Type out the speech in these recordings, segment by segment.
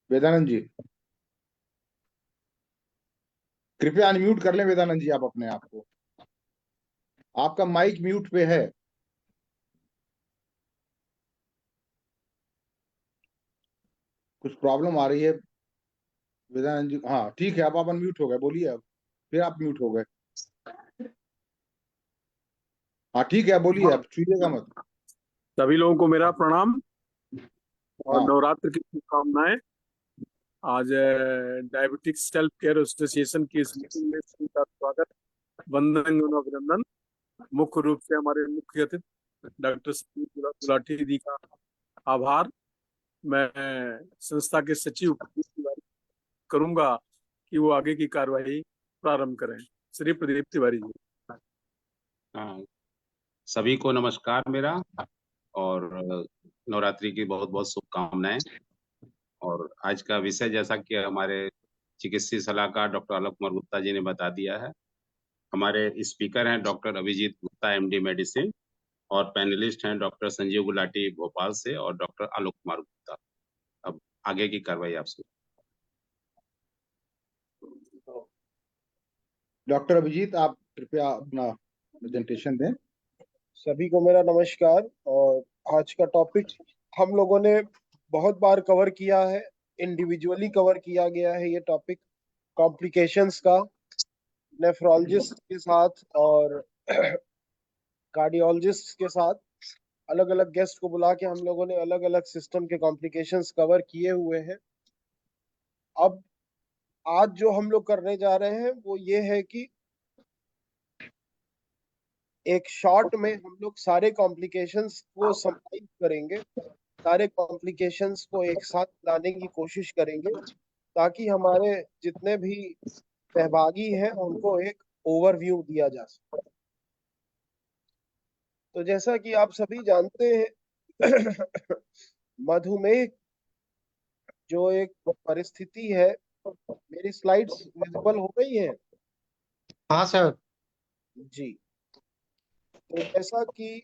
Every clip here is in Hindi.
वेदानंद जी, कृपया अनम्यूट कर लें। वेदानंद जी, आप अपने आप को, आपका माइक म्यूट पे है। कुछ प्रॉब्लम आ रही है वेदानंद जी। हाँ ठीक है, अब आप अनम्यूट हो गए, बोलिए अब। फिर आप म्यूट हो गए। हाँ ठीक है, अब बोलिए, हाँ, अब छूइएगा मत। सभी लोगों को मेरा प्रणाम और हाँ नवरात्र की शुभकामनाएं। आज डायबिटिक सेल्फ केयर एसोसिएशन की इस मीटिंग में सभी का स्वागत, वंदन और अभिनंदन। मुख्य रूप से हमारे मुख्य अतिथि डॉक्टर संजीव गुलाटी जी का आभार। मैं संस्था के सचिव प्रदीप तिवारी करूंगा कि वो आगे की कार्यवाही प्रारंभ करें। श्री प्रदीप तिवारी जी। हाँ, सभी को नमस्कार मेरा, और नवरात्रि की बहुत बहुत शुभकामनाएं। और आज का विषय, जैसा कि हमारे चिकित्सीय सलाहकार डॉक्टर आलोक कुमार गुप्ता जी ने बता दिया है। हमारे स्पीकर हैं doctor Abhijeet Gupta, MD medicine, और पैनलिस्ट हैं डॉक्टर संजीव गुलाटी भोपाल से और डॉक्टर आलोक कुमार गुप्ता। अब आगे की कार्रवाई आपसे। डॉक्टर अभिजीत, आप कृपया अपना प्रेजेंटेशन दें। सभी को मेरा नमस्कार। और आज का टॉपिक हम लोगों ने बहुत बार कवर किया है, इंडिविजुअली कवर किया गया है ये टॉपिक, कॉम्प्लिकेशंस का। नेफ्रोलॉजिस्ट के साथ और कार्डियोलॉजिस्ट के साथ अलग अलग गेस्ट को बुला के हम लोगों ने अलग अलग सिस्टम के कॉम्प्लिकेशंस कवर किए हुए हैं। अब आज जो हम लोग करने जा रहे हैं वो ये है कि एक शॉर्ट में हम लोग सारे कॉम्प्लिकेशंस को समराइज करेंगे, सारे कॉम्प्लिकेशंस को एक साथ लाने की कोशिश करेंगे ताकि हमारे जितने भी सहभागी हैं उनको एक ओवरव्यू दिया जा सके। तो जैसा कि आप सभी जानते हैं मधुमेह जो एक परिस्थिति है, मेरी स्लाइड्स विजिबल हो गई है? हाँ सर। जी। तो जैसा कि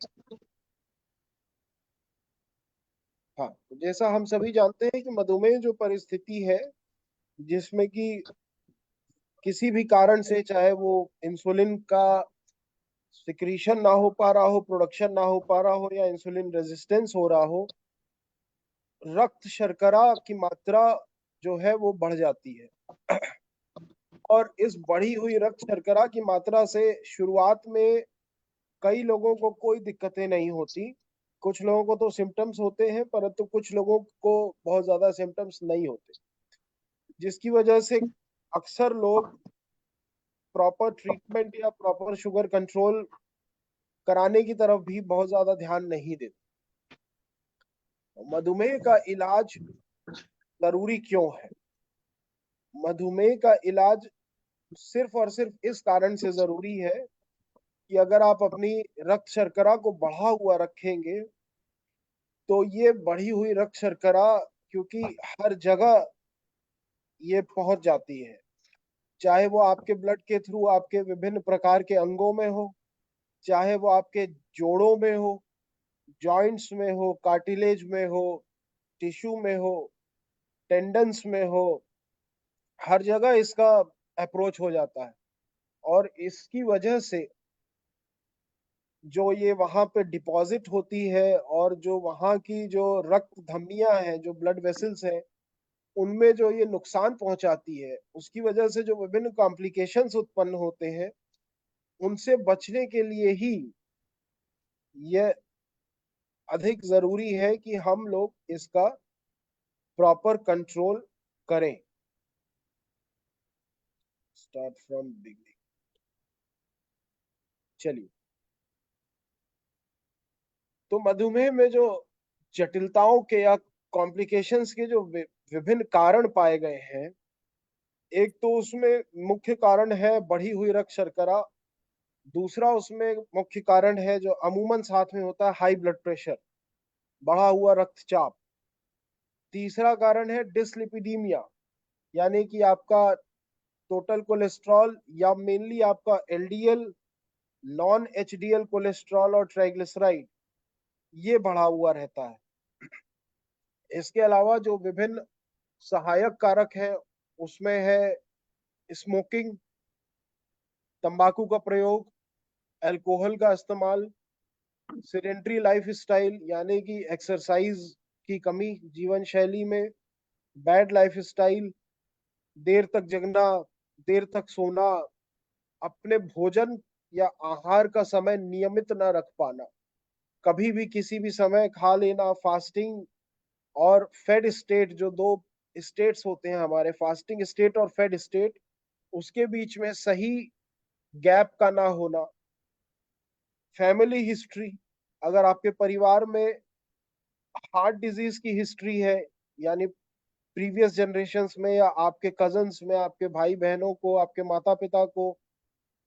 हाँ, तो जैसा हम सभी जानते हैं कि मधुमेह जो परिस्थिति है जिसमें कि किसी भी कारण से, चाहे वो इंसुलिन का सिक्रीशन ना हो पा रहा हो, प्रोडक्शन ना हो पा रहा हो, या इंसुलिन रेजिस्टेंस हो रहा हो, रक्त शर्करा की मात्रा जो है वो बढ़ जाती है। और इस बढ़ी हुई रक्त शर्करा की मात्रा से शुरुआत में कई लोगों को कोई दिक्कतें नहीं होती। कुछ लोगों को तो सिम्टम्स होते हैं, परंतु कुछ लोगों को बहुत ज्यादा सिम्टम्स नहीं होते, जिसकी वजह से अक्सर लोग प्रॉपर ट्रीटमेंट या प्रॉपर शुगर कंट्रोल कराने की तरफ भी बहुत ज्यादा ध्यान नहीं देते। मधुमेह का इलाज जरूरी क्यों है? मधुमेह का इलाज सिर्फ और सिर्फ इस कारण से जरूरी है कि अगर आप अपनी रक्त शर्करा को बढ़ा हुआ रखेंगे तो ये बढ़ी हुई रक्त शर्करा, क्योंकि हर जगह ये पहुंच जाती है, चाहे वो आपके ब्लड के थ्रू आपके विभिन्न प्रकार के अंगों में हो, चाहे वो आपके जोड़ों में हो, जॉइंट्स में हो, कार्टिलेज में हो, टिश्यू में हो, टेंडन्स में हो, हर जगह इसका अप्रोच हो जाता है। और इसकी वजह से जो ये वहां पे डिपॉजिट होती है और जो वहां की जो रक्त धमनियां हैं, जो ब्लड वेसल्स हैं, उनमें जो ये नुकसान पहुंचाती है, उसकी वजह से जो विभिन्न कॉम्प्लिकेशंस उत्पन्न होते हैं, उनसे बचने के लिए ही ये अधिक जरूरी है कि हम लोग इसका प्रॉपर कंट्रोल करें। Start from beginning. चलिए, तो मधुमेह में जो जटिलताओं के या कॉम्प्लिकेशंस के जो विभिन्न कारण पाए गए हैं, एक तो उसमें मुख्य कारण है बढ़ी हुई रक्त शर्करा। दूसरा उसमें मुख्य कारण है जो अमूमन साथ में होता है, हाई ब्लड प्रेशर, बढ़ा हुआ रक्तचाप। तीसरा कारण है डिसलिपिडीमिया, यानी कि आपका टोटल कोलेस्ट्रॉल या मेनली आपका एलडीएल, नॉन एचडीएल कोलेस्ट्रॉल और ट्राइग्लिसराइड ये बढ़ा हुआ रहता है। इसके अलावा जो विभिन्न सहायक कारक है उसमें है स्मोकिंग, तंबाकू का प्रयोग, अल्कोहल का इस्तेमाल, सेडेंटरी लाइफ स्टाइल यानी कि एक्सरसाइज की कमी जीवन शैली में, बैड लाइफ स्टाइल, देर तक जगना, देर तक सोना, अपने भोजन या आहार का समय नियमित न रख पाना, कभी भी किसी भी समय खा लेना, फास्टिंग और फेड स्टेट, जो दो स्टेट्स होते हैं हमारे, फास्टिंग स्टेट और फेड स्टेट, उसके बीच में सही गैप का ना होना, फैमिली हिस्ट्री, अगर आपके परिवार में हार्ट डिजीज की हिस्ट्री है, यानी प्रीवियस जनरेशन्स में या आपके कजन्स में, आपके भाई बहनों को, आपके माता पिता को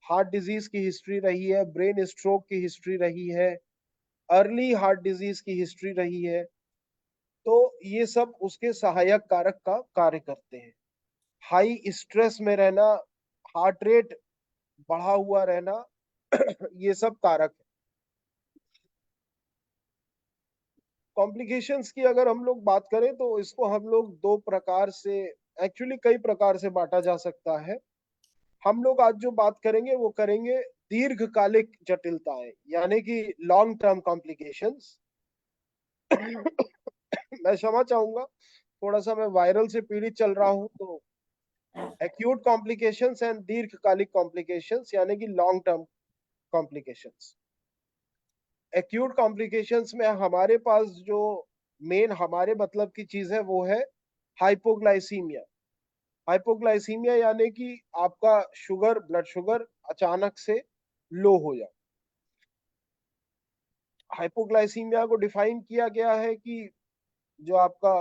हार्ट डिजीज की हिस्ट्री रही है, ब्रेन स्ट्रोक की हिस्ट्री रही है, अर्ली हार्ट डिजीज की हिस्ट्री रही है, तो ये सब उसके सहायक कारक का कार्य करते हैं। हाई स्ट्रेस में रहना, हार्ट रेट बढ़ा हुआ रहना, ये सब कारक है। कॉम्प्लिकेशंस की अगर हम लोग बात करें तो इसको हम लोग दो प्रकार से, एक्चुअली कई प्रकार से बांटा जा सकता है। हम लोग आज जो बात करेंगे वो करेंगे दीर्घकालिक जटिलताएं, यानी कि लॉन्ग टर्म कॉम्प्लिकेशंस। मैं क्षमा चाहूंगा, थोड़ा सा मैं वायरल से पीड़ित चल रहा हूं, तो एक्यूट कॉम्प्लिकेशंस एंड दीर्घकालिक कॉम्प्लिकेशंस यानी कि long term complications. Acute complications में हमारे पास जो मेन हमारे मतलब की चीज है वो है हाइपोग्लाइसीमिया। हाइपोग्लाइसीमिया यानी कि आपका शुगर, ब्लड शुगर अचानक से लो हो जाए। हाइपोग्लाइसीमिया को डिफाइन किया गया है कि जो आपका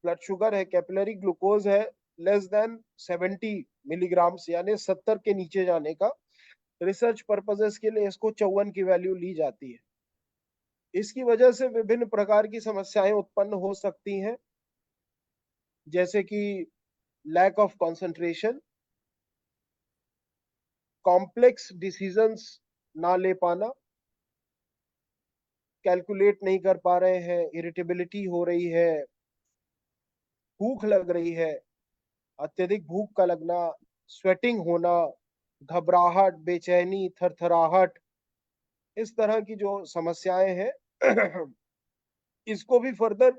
ब्लड शुगर है, कैपिलरी ग्लूकोज है, लेस देन 70 मिलीग्राम्स यानी 70 के नीचे जाने का, रिसर्च पर्पसेस के लिए इसको 54 की वैल्यू ली जाती है। इसकी वजह से विभिन्न प्रकार की समस्याएं उत्पन्न हो सकती हैं, जैसे कि lack of concentration, complex decisions ना ले पाना, कैलकुलेट नहीं कर पा रहे हैं, इरिटेबिलिटी हो रही है, भूख लग रही है, अत्यधिक भूख का लगना, स्वेटिंग होना, घबराहट, बेचैनी, थरथराहट, इस तरह की जो समस्याएं हैं इसको भी फर्दर,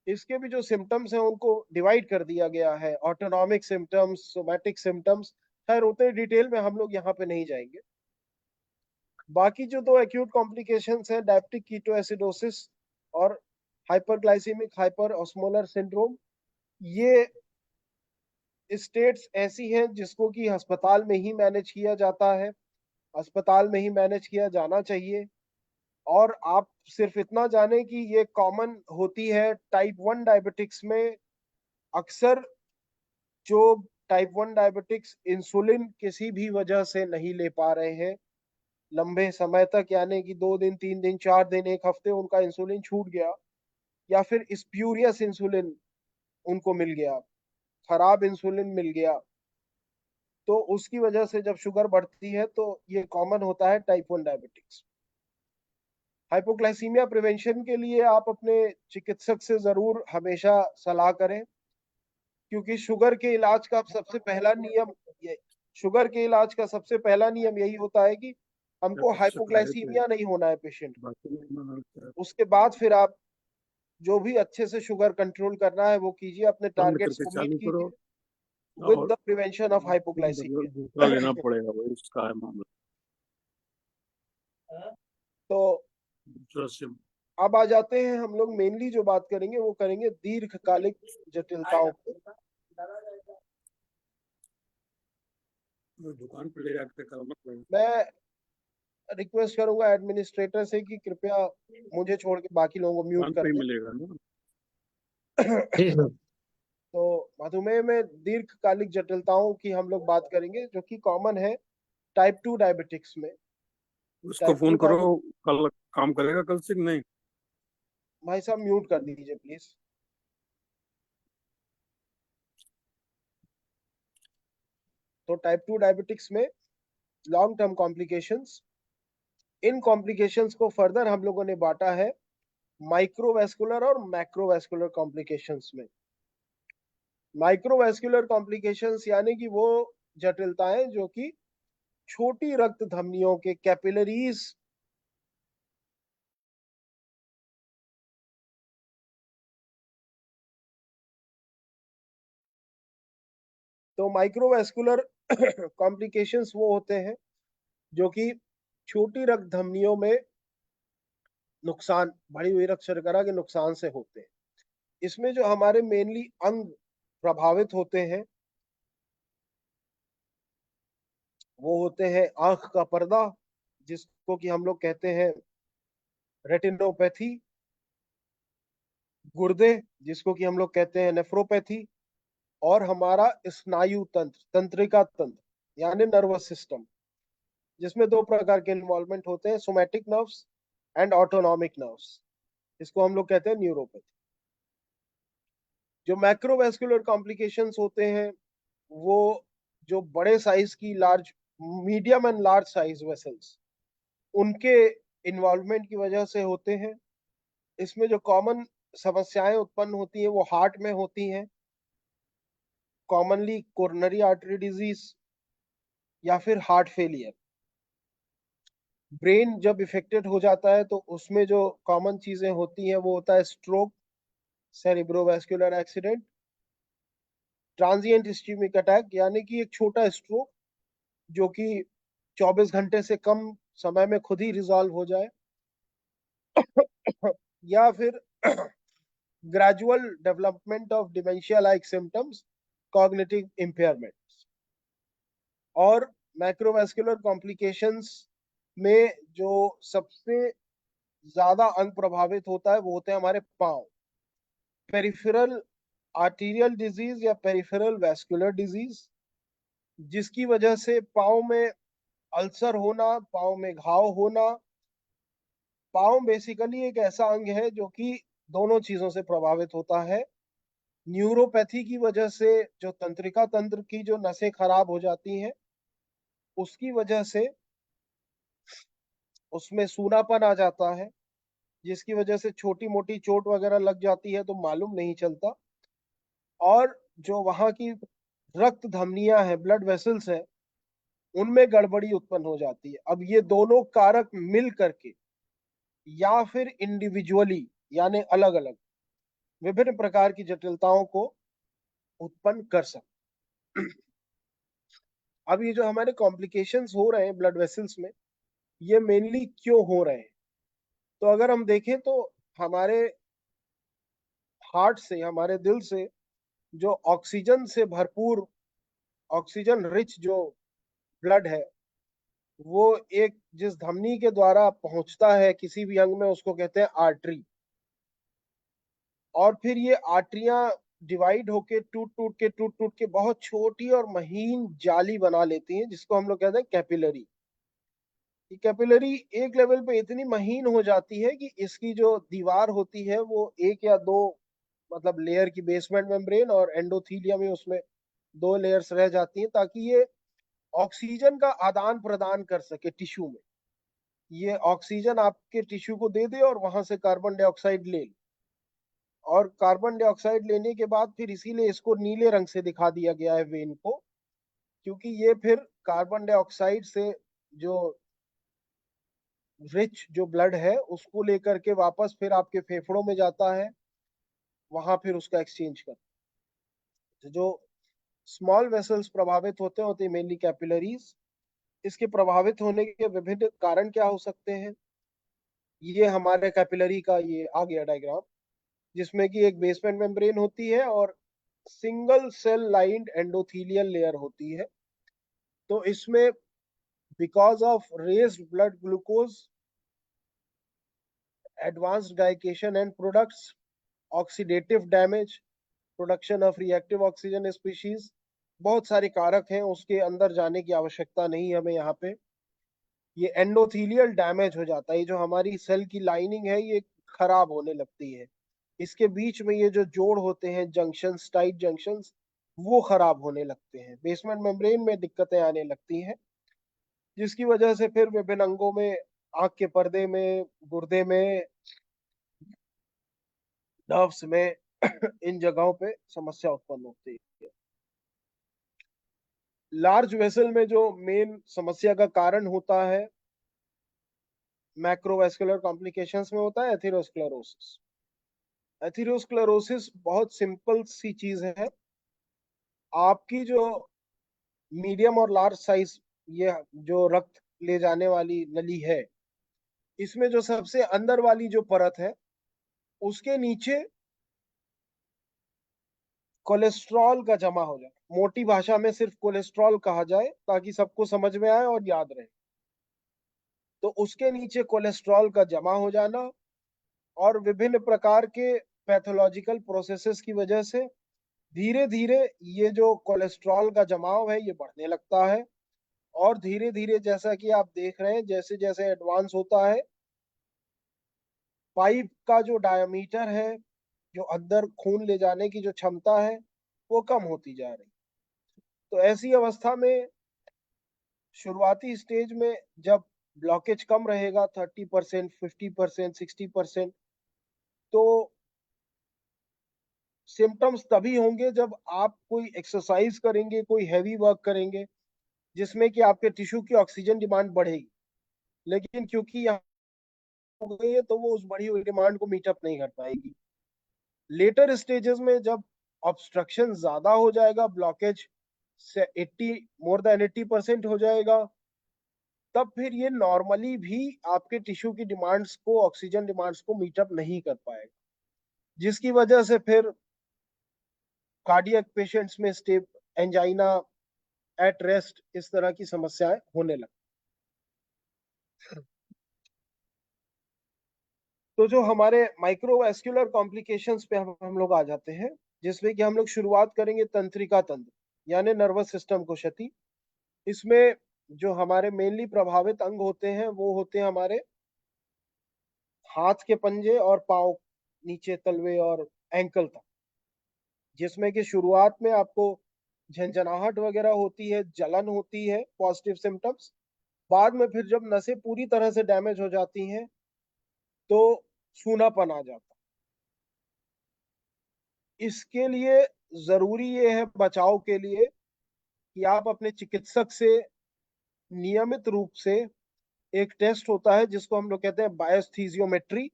इसके भी जो सिम्टम्स हैं उनको डिवाइड कर दिया गया है, ऑटोनॉमिक सिम्टम्स, सोमैटिक सिम्टम्स। खैर उतने डिटेल में हम लोग यहाँ पे नहीं जाएंगे। बाकी जो दो एक्यूट कॉम्प्लिकेशंस हैं, डायबिटिक कीटोएसिडोसिस और हाइपरग्लाइसेमिक हाइपर ऑस्मोलर सिंड्रोम, ये स्टेट्स ऐसी हैं जिसको कि अस्पताल में ही मैनेज किया जाता है, अस्पताल में ही मैनेज किया जाना चाहिए। और आप सिर्फ इतना जाने कि ये कॉमन होती है टाइप 1 डायबिटिक्स में। अक्सर जो टाइप 1 डायबिटिक्स इंसुलिन किसी भी वजह से नहीं ले पा रहे हैं लंबे समय तक, यानी कि 2 दिन, 3 दिन, 4 दिन, एक हफ्ते उनका इंसुलिन छूट गया, या फिर स्प्यूरियस इंसुलिन उनको मिल गया, खराब इंसुलिन मिल गया, तो उसकी वजह से जब शुगर बढ़ती है तो ये कॉमन होता है टाइप 1 डायबिटिक्स। हाइपोग्लाइसीमिया प्रिवेंशन के लिए आप अपने चिकित्सक से जरूर हमेशा सलाह करें, क्योंकि शुगर के इलाज का सबसे पहला नियम ये, शुगर के इलाज का सबसे पहला नियम यही होता है कि हमको हाइपोग्लाइसीमिया नहीं होना है पेशेंट को। उसके बाद फिर आप जो भी अच्छे से शुगर कंट्रोल करना है वो कीजिए, अपने बंद टारगेट्स करके को मीट चालू करो कीजिए विद और द प्रिवेंशन ऑफ हाइपोग्लाइसीमिया। दूसरा लेना पड़ेगा, भाई उसका है मामला। तो दूसरा सिम अब आ जाते हैं, हम लोग मेनली जो बात करेंगे वो करेंगे दीर्घकालिक जटिलताओं को। दुकान पे ले जाके करना पड़ेगा। मैं रिक्वेस्ट करूंगा एडमिनिस्ट्रेटर से कि कृपया मुझे छोड़ के बाकी लोगों को म्यूट दुकान कर पे ही दें। मिलेगा ना। जी सर। तो मधुमेह में दीर्घकालिक जटिलताओं की हम लोग बात करेंगे जो कि कॉमन है टाइप 2 डायबिटिक्स में। उसको टाइप 2 फोन करो, डायबिटिक्स, कल काम करेगा कल से कि नहीं? भाई साहब म्यूट कर दीजिए प्लीज। तो टाइप 2 डायबिटिक्स में लॉन्ग टर्म कॉम्प्लिकेशंस, इन कॉम्प्लिकेशंस को फर्दर हम लोगों ने बांटा है माइक्रोवेस्कुलर और मैक्रोवेस्कुलर कॉम्प्लिकेशंस में। माइक्रोवैस्कुलर कॉम्प्लिकेशंस यानी कि वो जटिलताएं जो कि छोटी रक्त धमनियों के कैपिलरीज तो माइक्रोवैस्कुलर कॉम्प्लिकेशंस वो होते हैं जो कि छोटी रक्त धमनियों में नुकसान, बढ़ी हुई रक्त शर्करा के नुकसान से होते हैं। इसमें जो हमारे मेनली अंग प्रभावित होते हैं वो होते हैं आंख का पर्दा, जिसको कि हम लोग कहते हैं रेटिनोपैथी, गुर्दे जिसको कि हम लोग कहते हैं नेफ्रोपैथी, और हमारा स्नायु तंत्र, तंत्रिका तंत्र यानी नर्वस सिस्टम, जिसमें दो प्रकार के इन्वॉल्वमेंट होते हैं, somatic nerves and autonomic nerves, इसको हम लोग कहते हैं न्यूरोपैथी। जो मैक्रोवैस्कुलर कॉम्प्लिकेशंस होते हैं वो जो बड़े साइज की large, medium and large size vessels, उनके इन्वॉल्वमेंट की वजह से होते हैं। इसमें जो कॉमन समस्याएं उत्पन्न होती हैं वो हार्ट में होती हैं, कॉमनली कोरोनरी आर्टरी डिजीज या फिर हार्ट फेलियर। ब्रेन जब इफेक्टेड हो जाता है तो उसमें जो कॉमन चीजें होती हैं वो होता है stroke, cerebrovascular accident, transient ischaemic attack यानी कि एक छोटा स्ट्रोक जो कि 24 घंटे से कम समय में खुद ही रिजॉल्व हो जाए, या फिर gradual development of dementia like symptoms, cognitive impairment. और मैक्रोवैस्कुलर कॉम्प्लिकेशंस में जो सबसे ज्यादा अंग प्रभावित होता है वो होते हैं हमारे पांव, पेरिफेरल आर्टीरियल डिजीज या पेरिफेरल वैस्कुलर डिजीज, जिसकी वजह से पाँव में अल्सर होना, पाँव में घाव होना। पाँव बेसिकली एक ऐसा अंग है जो कि दोनों चीजों से प्रभावित होता है। न्यूरोपैथी की वजह से जो तंत्रिका तंत्र की जो नसें खराब हो जाती हैं उसकी वजह से उसमें सूनापन आ जाता है, जिसकी वजह से छोटी मोटी चोट वगैरह लग जाती है तो मालूम नहीं चलता। और जो वहां की रक्त धमनियां हैं, ब्लड वेसल्स हैं, उनमें गड़बड़ी उत्पन्न हो जाती है। अब ये दोनों कारक मिल करके या फिर इंडिविजुअली यानी अलग अलग विभिन्न प्रकार की जटिलताओं को उत्पन्न कर सकते। अब ये जो हमारे कॉम्प्लिकेशंस हो रहे हैं ब्लड वेसल्स में, ये मेनली क्यों हो रहे हैं? तो अगर हम देखें तो हमारे हार्ट से, हमारे दिल से जो ऑक्सीजन से भरपूर, ऑक्सीजन रिच जो ब्लड है, वो एक जिस धमनी के द्वारा पहुंचता है किसी भी अंग में उसको कहते हैं आर्टरी। और फिर ये आर्टरियां डिवाइड होके टूट टूट के बहुत छोटी और महीन जाली बना लेती हैं, जिसको हम लोग कहते हैं कैपिलरी। ये कैपिलरी एक लेवल पे इतनी महीन हो जाती है कि इसकी जो दीवार होती है वो एक या दो, मतलब लेयर की बेसमेंट मेम्ब्रेन और एंडोथीलियम में उसमें दो लेयर्स रह जाती हैं, ताकि ये ऑक्सीजन का आदान प्रदान कर सके टिश्यू में। ये ऑक्सीजन आपके टिश्यू को दे दे और वहां से कार्बन डाइऑक्साइड ले, और कार्बन डाइऑक्साइड लेने के बाद फिर इसीलिए इसको नीले रंग से दिखा दिया गया है वेन को, क्योंकि ये फिर कार्बन डाइऑक्साइड से जो रिच जो ब्लड है उसको लेकर के वापस फिर आपके फेफड़ों में जाता है, वहां फिर उसका एक्सचेंज कर। तो जो स्मॉल वेसल्स प्रभावित होते हैं मेनली कैपिलरीज। इसके प्रभावित होने के विभिन्न कारण क्या हो सकते हैं? ये हमारे कैपिलरी का ये आ गया डायग्राम, जिसमें कि एक बेसमेंट मेम्ब्रेन होती है और single cell lined endothelial layer होती है। तो इसमें because of raised blood glucose, advanced glycation end products, oxidative damage, production of reactive oxygen species, बहुत सारे कारक हैं, उसके अंदर जाने की आवश्यकता नहीं हमें यहाँ पे। ये एंडोथीलियल डैमेज हो जाता है, ये जो हमारी सेल की लाइनिंग है ये खराब होने लगती है। इसके बीच में ये जो जोड़ होते हैं जंक्शंस, टाइट जंक्शंस, वो खराब होने लगते हैं, बेसमेंट मेम्ब्रेन में दिक्कतें आने लगती हैं, जिसकी वजह से फिर विभिन्न अंगों में, आंख के पर्दे में, गुर्दे में, नर्व्स में इन जगहों पे समस्या उत्पन्न होती है। लार्ज वेसल में जो मेन समस्या का कारण होता है मैक्रोवेस्कुलर कॉम्प्लिकेशंस में होता है एथेरोस्क्लेरोसिस। एथेरोस्क्लेरोसिस बहुत सिंपल सी चीज है। आपकी जो मीडियम और लार्ज साइज ये जो रक्त ले जाने वाली नली है, इसमें जो सबसे अंदर वाली जो परत है उसके नीचे कोलेस्ट्रॉल का जमा हो जाए। मोटी भाषा में सिर्फ कोलेस्ट्रॉल कहा जाए ताकि सबको समझ में आए और याद रहे। तो उसके नीचे कोलेस्ट्रॉल का जमा हो जाना और विभिन्न प्रकार के पैथोलॉजिकल प्रोसेसेस की वजह से धीरे धीरे ये जो कोलेस्ट्रॉल का जमाव है ये बढ़ने लगता है। और धीरे धीरे जैसा कि आप देख रहे हैं, जैसे जैसे एडवांस होता है, पाइप का जो डायमीटर है, जो अंदर खून ले जाने की जो क्षमता है, वो कम होती जा रही। तो ऐसी अवस्था में शुरुआती स्टेज में जब ब्लॉकेज कम रहेगा 30%, 50%, 60%, तो सिम्टम्स तभी होंगे जब आप कोई एक्सरसाइज करेंगे, कोई हैवी वर्क करेंगे जिसमें कि आपके टिश्यू की ऑक्सीजन डिमांड बढ़ेगी। लेकिन क्योंकि यहाँ हो गई है तो वो उस बढ़ी हुई डिमांड को मीट अप नहीं कर पाएगी। लेटर स्टेजेस में जब ऑब्स्ट्रक्शन ज्यादा हो जाएगा, ब्लॉकेज से 80 मोर देन 80% हो जाएगा, तब फिर ये नॉर्मली भी आपके टिश्यू की डिमांड्स को, ऑक्सीजन डिमांड्स को मीट अप नहीं कर पाएगा, जिसकी वजह से फिर कार्डियक पेशेंट्स में स्टेप एंजाइना, एट रेस्ट, इस तरह की समस्याएं होने लगती। तो जो हमारे माइक्रोवेस्कुलर कॉम्प्लिकेशंस पे हम लोग आ जाते हैं, जिसमें कि हम लोग शुरुआत करेंगे तंत्रिका तंत्र यानी नर्वस सिस्टम को क्षति। इसमें जो हमारे मेनली प्रभावित अंग होते हैं वो होते हैं हमारे हाथ के पंजे और पांव, नीचे तलवे और एंकल तक, जिसमें कि शुरुआत में आपको झंझनाहट वगैरह होती है, जलन होती है, पॉजिटिव सिम्टम्स। बाद में फिर जब नसें पूरी तरह से डैमेज हो जाती हैं तो सूनापन आ जाता है। इसके लिए जरूरी ये है बचाव के लिए कि आप अपने चिकित्सक से नियमित रूप से, एक टेस्ट होता है जिसको हम लोग कहते हैं बायोस्थीजियोमेट्री।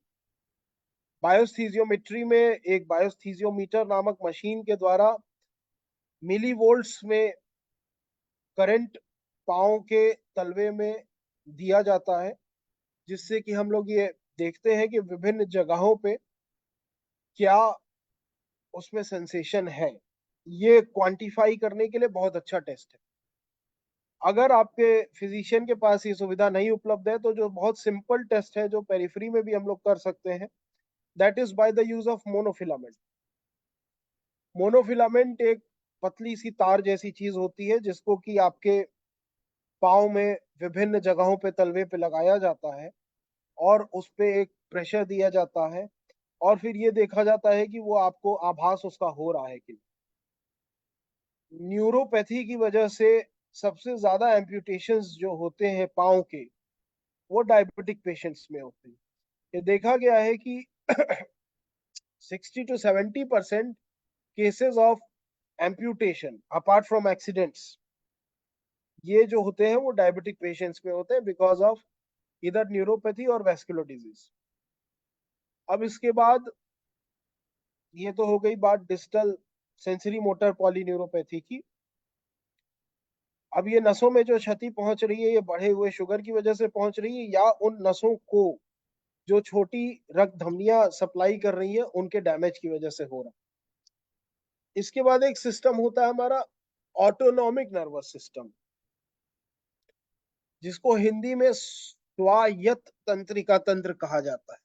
बायोस्थीजियोमेट्री में एक बायोस्थीजियोमीटर नामक मशीन के द्वारा मिली वोल्ट्स में करंट पाँव के तलवे में दिया जाता है, जिससे कि हम लोग ये देखते हैं कि विभिन्न जगहों पे क्या उसमें सेंसेशन है। ये क्वांटिफाई करने के लिए बहुत अच्छा टेस्ट है। अगर आपके फिजिशियन के पास ये सुविधा नहीं उपलब्ध है तो जो बहुत सिंपल टेस्ट है जो पेरिफेरी में भी हम लोग कर सकते हैं, that is by the use of monofilament. Monofilament एक पतली सी तार जैसी चीज होती है जिसको कि आपके पाँव में विभिन्न जगहों पे, तलवे पे लगाया जाता है और उस पे एक प्रेशर दिया जाता है और फिर ये देखा जाता है कि वो आपको आभास उसका हो रहा है कि नहीं। न्यूरोपैथी की वजह से सबसे ज्यादा एम्प्यूटेशंस जो होते हैं पाँव के, वो डायबिटिक पेशेंट्स में होते हैं। ये देखा गया है कि 60 to 70% cases of amputation apart from accidents, ये जो होते हैं वो डायबिटिक पेशेंट्स में होते हैं बिकॉज ऑफ इधर न्यूरोपैथी और वेस्कुलर डिजीज। अब इसके बाद ये तो हो गई बात डिस्टल सेंसरी मोटर पॉलीन्यूरोपैथी की। अब ये नसों में जो क्षति पहुंच रही है, ये बढ़े हुए शुगर की वजह से पहुंच रही है या उन नसों को जो छोटी रक्त धमनियां सप्लाई कर रही है उनके डैमेज की वजह से हो रहा है। इसके बाद एक सिस्टम होता है हमारा ऑटोनॉमिक नर्वस सिस्टम, जिसको हिंदी में स्वायत्त तंत्रिका तंत्र कहा जाता है।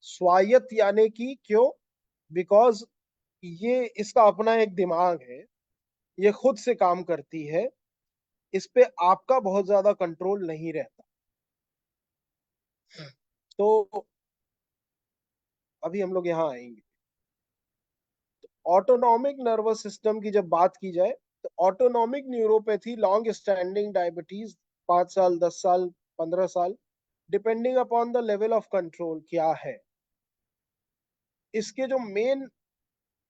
स्वायत्त यानी कि क्यों? बिकॉज ये इसका अपना एक दिमाग है, ये खुद से काम करती है, इस पे आपका बहुत ज्यादा कंट्रोल नहीं रहता। तो अभी हम लोग यहाँ आएंगे। ऑटोनॉमिक नर्वस सिस्टम की जब बात की जाए तो autonomic neuropathy long standing diabetes 5 साल, 10 साल, 15 साल, depending upon the level of control क्या है। इसके जो मेन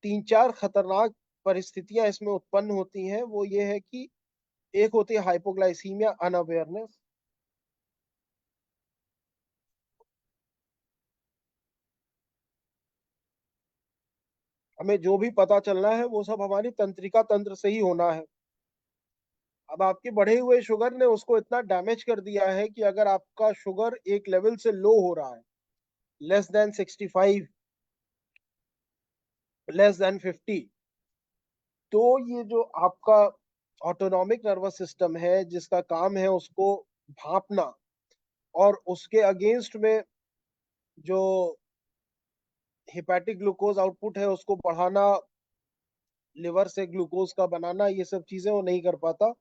3-4 खतरनाक परिस्थितियां इसमें उत्पन्न होती हैं। वो ये है कि एक होती है हाइपोग्लाइसीमिया अनअवेयरनेस, हमें जो भी पता चलना है वो सब हमारी तंत्रिका तंत्र से ही होना है। अब आपके बढ़े हुए शुगर ने उसको इतना डैमेज कर दिया है कि अगर आपका शुगर एक लेवल से लो हो रहा है, लेस देन 65, लेस देन 50, तो ये जो आपका ऑटोनॉमिक नर्वस सिस्टम है जिसका काम है उसको भांपना और उसके अगेंस्ट में जो हेपेटिक ग्लूकोज आउटपुट है उसको बढ़ाना, लिवर से ग्लूकोज का बनाना, ये सब चीजें वो नहीं कर पाता।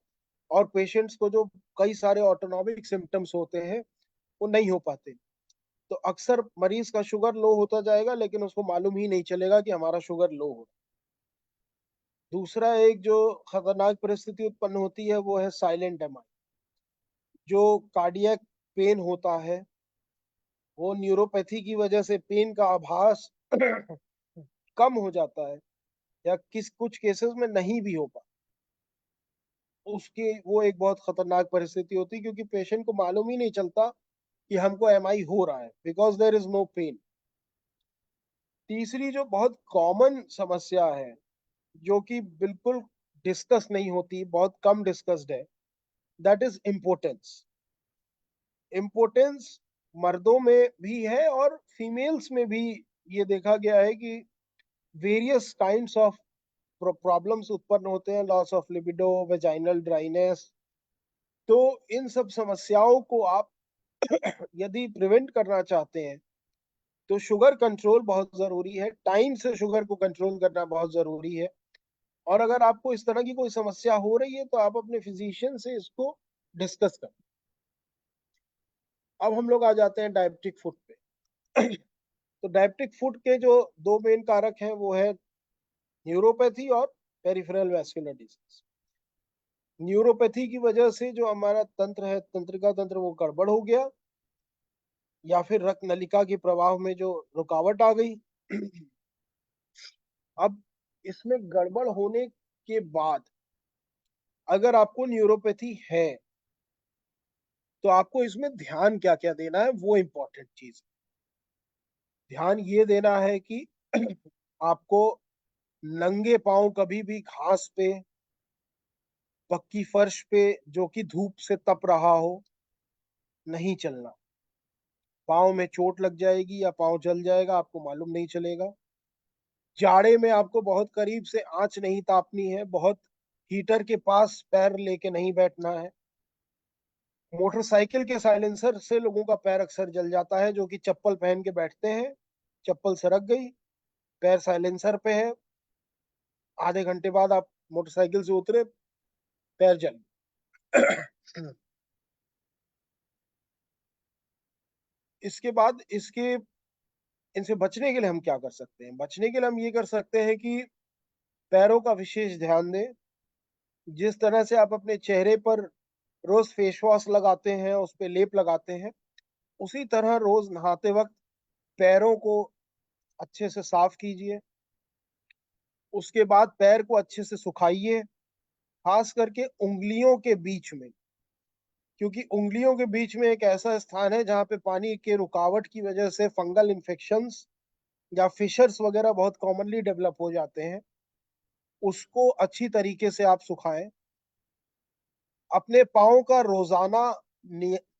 और पेशेंट्स को जो कई सारे ऑटोनॉमिक सिम्टम्स होते हैं वो नहीं हो पाते। तो अक्सर मरीज का शुगर लो होता जाएगा लेकिन उसको मालूम ही नहीं चलेगा कि हमारा शुगर लो हो। दूसरा एक जो खतरनाक परिस्थिति उत्पन्न होती है वो है साइलेंट एमआई। जो कार्डियक पेन होता है वो न्यूरोपैथी की वजह से पेन का आभास कम हो जाता है या कुछ केसेस में नहीं भी हो पाता। उसके वो एक बहुत खतरनाक परिस्थिति होती है क्योंकि पेशेंट को मालूम ही नहीं चलता कि हमको एमआई हो रहा है, because there is no pain. तीसरी जो बहुत कॉमन समस्या है जो कि बिल्कुल डिस्कस नहीं होती, बहुत कम डिस्कस्ड है, दैट इज इम्पोर्टेंस। इम्पोर्टेंस मर्दों में भी है और फीमेल्स में भी ये देखा गया है कि वेरियस काइंड्स ऑफ प्रॉब्लम्स उत्पन्न होते हैं, loss of libido, vaginal dryness. तो इन सब समस्याओं को आप यदि प्रिवेंट करना चाहते हैं तो शुगर कंट्रोल बहुत जरूरी है, टाइम से शुगर को कंट्रोल करना बहुत जरूरी है। और अगर आपको इस तरह की कोई समस्या हो रही है तो आप अपने फिजिशियन से इसको डिस्कस करें। अब हम लोग आ जाते हैं डायबिटिक फुट पे। तो डायबिटिक फुट के जो दो मेन कारक हैं वो है न्यूरोपैथी और पेरिफेरल वैस्कुलर डिजीज। न्यूरोपैथी की वजह से जो हमारा तंत्र है, तंत्रिका तंत्र, वो गड़बड़ हो गया या फिर रक्त नलिका के प्रवाह में जो रुकावट आ गई। अब इसमें गड़बड़ होने के बाद अगर आपको न्यूरोपैथी है तो आपको इसमें ध्यान क्या क्या देना है, वो इंपॉर्टेंट चीज। ध्यान ये देना है कि आपको नंगे पांव कभी भी घास पे, पक्की फर्श पे जो कि धूप से तप रहा हो, नहीं चलना। पाँव में चोट लग जाएगी या पाँव जल जाएगा, आपको मालूम नहीं चलेगा। जाड़े में आपको बहुत करीब से आंच नहीं तापनी है, बहुत हीटर के पास पैर लेके नहीं बैठना है। मोटरसाइकिल के साइलेंसर से लोगों का पैर अक्सर जल जाता है जो कि चप्पल पहन के बैठते हैं, चप्पल सरक गई, पैर साइलेंसर पे है, आधे घंटे बाद आप मोटरसाइकिल से उतरे, पैर जल इसके बाद इनसे बचने के लिए हम क्या कर सकते हैं? बचने के लिए हम ये कर सकते हैं कि पैरों का विशेष ध्यान दें। जिस तरह से आप अपने चेहरे पर रोज फेस वॉश लगाते हैं, उस पे लेप लगाते हैं, उसी तरह रोज नहाते वक्त पैरों को अच्छे से साफ कीजिए। उसके बाद पैर को अच्छे से सुखाइए, खास करके उंगलियों के बीच में, क्योंकि उंगलियों के बीच में एक ऐसा स्थान है जहाँ पे पानी के रुकावट की वजह से फंगल इन्फेक्शंस या फिशर्स वगैरह बहुत कॉमनली डेवलप हो जाते हैं। उसको अच्छी तरीके से आप सुखाएं। अपने पाँव का रोजाना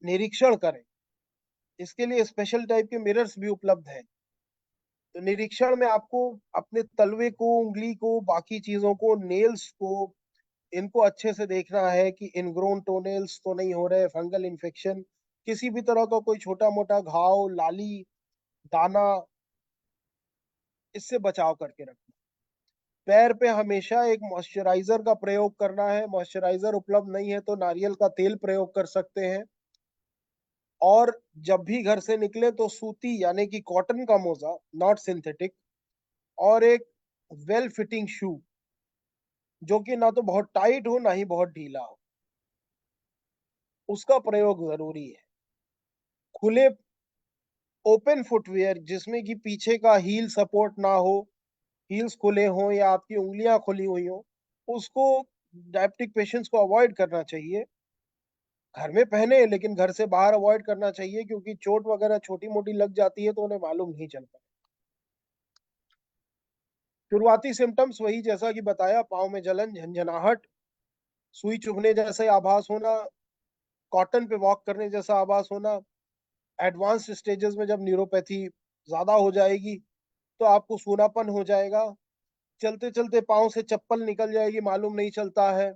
निरीक्षण करें। इसके लिए स्पेशल टाइप के मिरर्स भी उपलब्ध हैं। तो निरीक्षण में आपको अपने तलवे को, उंगली को, बाकी चीजों को, नेल्स को, इनको अच्छे से देखना है कि इनग्रोन टोनेल्स तो नहीं हो रहे, फंगल इन्फेक्शन, किसी भी तरह का कोई छोटा मोटा घाव, लाली, दाना, इससे बचाव करके रखना। पैर पे हमेशा एक मॉइस्चराइजर का प्रयोग करना है। मॉइस्चराइजर उपलब्ध नहीं है तो नारियल का तेल प्रयोग कर सकते हैं। और जब भी घर से निकले तो सूती यानी कि कॉटन का मोजा, नॉट सिंथेटिक, और एक वेल फिटिंग शू जो कि ना तो बहुत टाइट हो ना ही बहुत ढीला हो, उसका प्रयोग जरूरी है। खुले ओपन फुटवेयर जिसमें कि पीछे का हील सपोर्ट ना हो, हील्स खुले हों या आपकी उंगलियां खुली हुई हों, उसको डायबिटिक पेशेंट्स को अवॉइड करना चाहिए। घर में पहने लेकिन घर से बाहर अवॉइड करना चाहिए, क्योंकि चोट वगैरह छोटी मोटी लग जाती है तो उन्हें मालूम नहीं चलता। शुरुआती सिम्टम्स वही जैसा कि बताया, पाँव में जलन, झंझनाहट, सुई चुभने जैसे आभास होना, कॉटन पे वॉक करने जैसा आभास होना। एडवांस स्टेजेस में जब न्यूरोपैथी ज्यादा हो जाएगी तो आपको सूनापन हो जाएगा, चलते चलते पाँव से चप्पल निकल जाएगी, मालूम नहीं चलता है,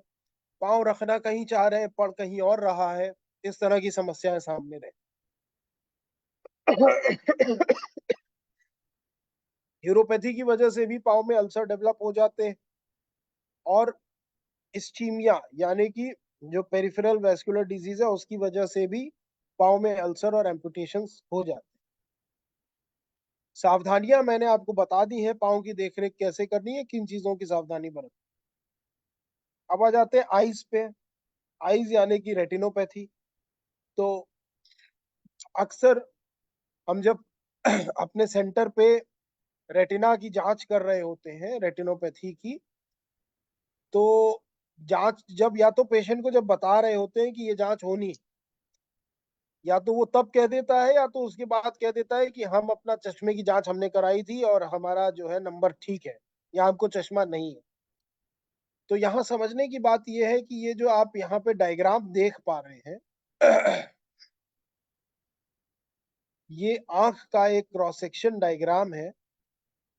पाँव रखना कहीं चाह रहे हैं पड़ कहीं और रहा है, इस तरह की समस्याएं सामने रहे। न्यूरोपैथी की वजह से भी पाँव में अल्सर डेवलप हो जाते हैं, और इस्चीमिया यानी कि जो पेरिफेरल वैस्कुलर डिजीज है उसकी वजह से भी पाँव में अल्सर और एम्पुटेशंस हो जाते हैं। सावधानियां मैंने आपको बता दी है, पाँव की देखरेख कैसे करनी है, किन चीजों की सावधानी बरतनी। अब आ जाते हैं आईज पे। आईज यानी कि रेटिनोपैथी। तो अक्सर हम जब अपने सेंटर पे रेटिना की जांच कर रहे होते हैं, रेटिनोपैथी की, तो जांच जब या तो पेशेंट को जब बता रहे होते हैं कि ये जांच होनी, या तो वो तब कह देता है या तो उसके बाद कह देता है कि हम अपना चश्मे की जांच हमने कराई थी और हमारा जो है नंबर ठीक है, या हमको चश्मा नहीं है। तो यहाँ समझने की बात यह है कि ये जो आप यहाँ पे डायग्राम देख पा रहे हैं, ये आंख का एक क्रॉस सेक्शन डायग्राम है।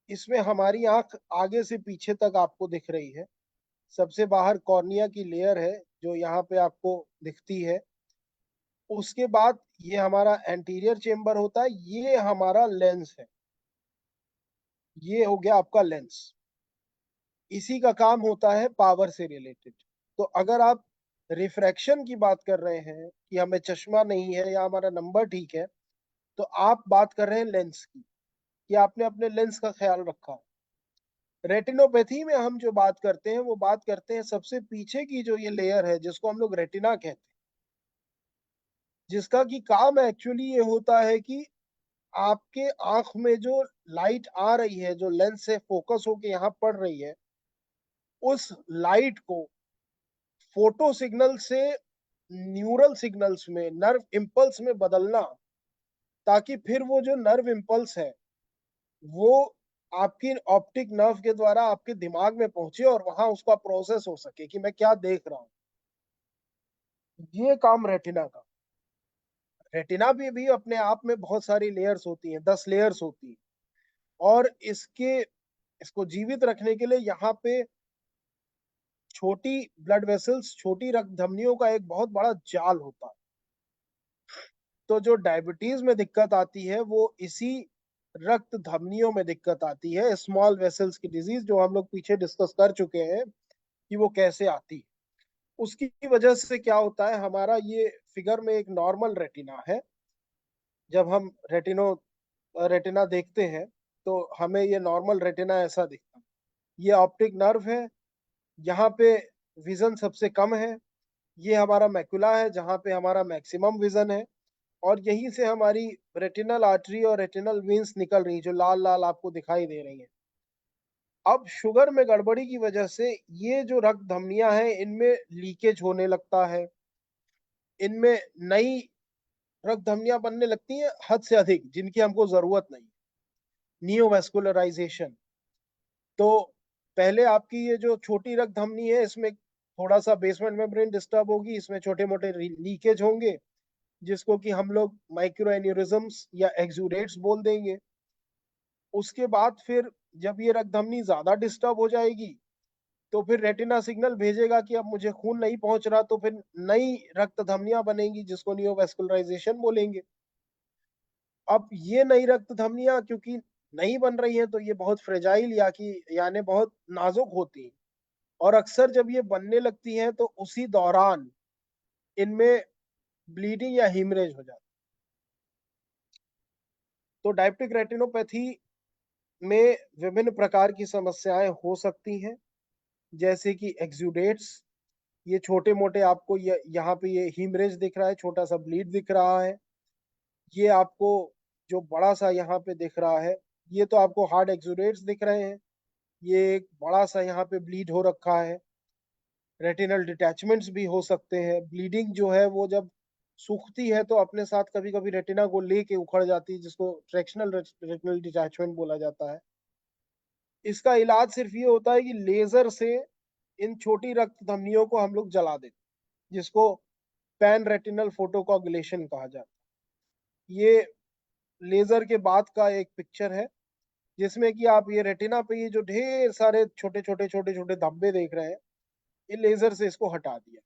इसमें हमारी आंख आगे से पीछे तक आपको दिख रही है। सबसे बाहर कॉर्निया की लेयर है जो यहाँ पे आपको दिखती है। उसके बाद ये हमारा एंटीरियर चेम्बर होता है, ये हमारा लेंस है, ये हो गया आपका लेंस। इसी का काम होता है पावर से रिलेटेड। तो अगर आप रिफ्रैक्शन की बात कर रहे हैं कि हमें चश्मा नहीं है या हमारा नंबर ठीक है, तो आप बात कर रहे हैं लेंस की, कि आपने अपने लेंस का ख्याल रखा। रेटिनोपैथी में हम जो बात करते हैं वो बात करते हैं सबसे पीछे की जो ये लेयर है जिसको हम लोग रेटिना कहते हैं, जिसका की काम एक्चुअली ये होता है कि आपके आंख में जो लाइट आ रही है, जो लेंस से फोकस होके यहाँ पड़ रही है, उस लाइट को फोटो सिग्नल से न्यूरल सिग्नल्स में, नर्व इम्पल्स में बदलना, ताकि फिर वो जो नर्व इम्पल्स है वो आपकी ऑप्टिक नर्व के द्वारा आपके दिमाग में पहुंचे और वहां उसका प्रोसेस हो सके कि मैं क्या देख रहा हूं। ये काम रेटिना का। रेटिना भी अपने आप में बहुत सारी लेयर्स होती हैं, 10 लेयर्स होती हैं, और इसको जीवित रखने के लिए यहाँ पे छोटी ब्लड वेसल्स, छोटी रक्त धमनियों का एक बहुत बड़ा जाल होता है। तो जो डायबिटीज में दिक्कत आती है वो इसी रक्त धमनियों में दिक्कत आती है, स्मॉल वेसल्स की डिजीज, जो हम लोग पीछे डिस्कस कर चुके हैं कि वो कैसे आती है। उसकी वजह से क्या होता है, हमारा ये फिगर में एक नॉर्मल रेटिना है। जब हम रेटिना देखते हैं तो हमें ये नॉर्मल रेटिना ऐसा दिखता है। ये ऑप्टिक नर्व है, यहाँ पे विजन सबसे कम है। ये हमारा मैकुला है जहाँ पे हमारा मैक्सिमम विजन है, और यहीं से हमारी रेटिनल आर्टरी और रेटिनल वेन्स निकल रही, जो लाल लाल आपको दिखाई दे रही हैं। अब शुगर में गड़बड़ी की वजह से ये जो रक्त धमनियां हैं इनमें लीकेज होने लगता है, इनमें नई रक्त धमनियां बनने लगती हैं हद से अधिक, जिनकी हमको जरूरत नहीं। नियोवैस्कुलराइजेशन। तो पहले आपकी ये जो छोटी रक्त धमनी है इसमें थोड़ा सा बेसमेंट मेम्ब्रेन डिस्टर्ब होगी, इसमें छोटे मोटे लीकेज होंगे, जिसको कि हम लोग माइक्रो एन्यूरिज्म्स या एक्सुडेट्स बोल देंगे। उसके बाद फिर जब ये रक्त धमनी ज्यादा डिस्टर्ब हो जाएगी तो फिर रेटिना सिग्नल भेजेगा कि अब मुझे खून नहीं पहुंच रहा, तो फिर नई रक्त धमनियां बनेंगी जिसको नियोवैस्कुलराइजेशन बोलेंगे। अब ये नई रक्त धमनियां क्योंकि नहीं बन रही है तो ये बहुत फ्रेजाइल यानी बहुत नाजुक होती हैं, और अक्सर जब ये बनने लगती हैं तो उसी दौरान इनमें ब्लीडिंग या हीमरेज हो जाती है। तो डायबिटिक रेटिनोपैथी में विभिन्न प्रकार की समस्याएं हो सकती हैं, जैसे कि एक्सुडेट्स। ये छोटे मोटे आपको यहाँ पे ये हीमरेज दिख रहा है, छोटा सा ब्लीड दिख रहा है। ये आपको जो बड़ा सा यहाँ पे दिख रहा है, ये तो आपको हार्ड एक्सुडेट्स दिख रहे हैं। ये एक बड़ा सा यहाँ पे ब्लीड हो रखा है, रेटिनल डिटैचमेंट्स भी हो सकते हैं। ब्लीडिंग जो है वो जब सूखती है तो अपने साथ कभी कभी रेटिना को लेके उखड़ जाती है, जिसको ट्रैक्शनल रेटिनल डिटैचमेंट बोला जाता है। इसका इलाज सिर्फ ये होता है कि लेजर से इन छोटी रक्त धमनियों को हम लोग जला देते हैं, जिसको पैन रेटिनल फोटोकोगुलेशन कहा जाता है। ये लेजर के बाद का एक पिक्चर है, जिसमें कि आप ये रेटिना पे ये जो ढेर सारे छोटे छोटे धब्बे देख रहे हैं, ये लेजर से इसको हटा दिया।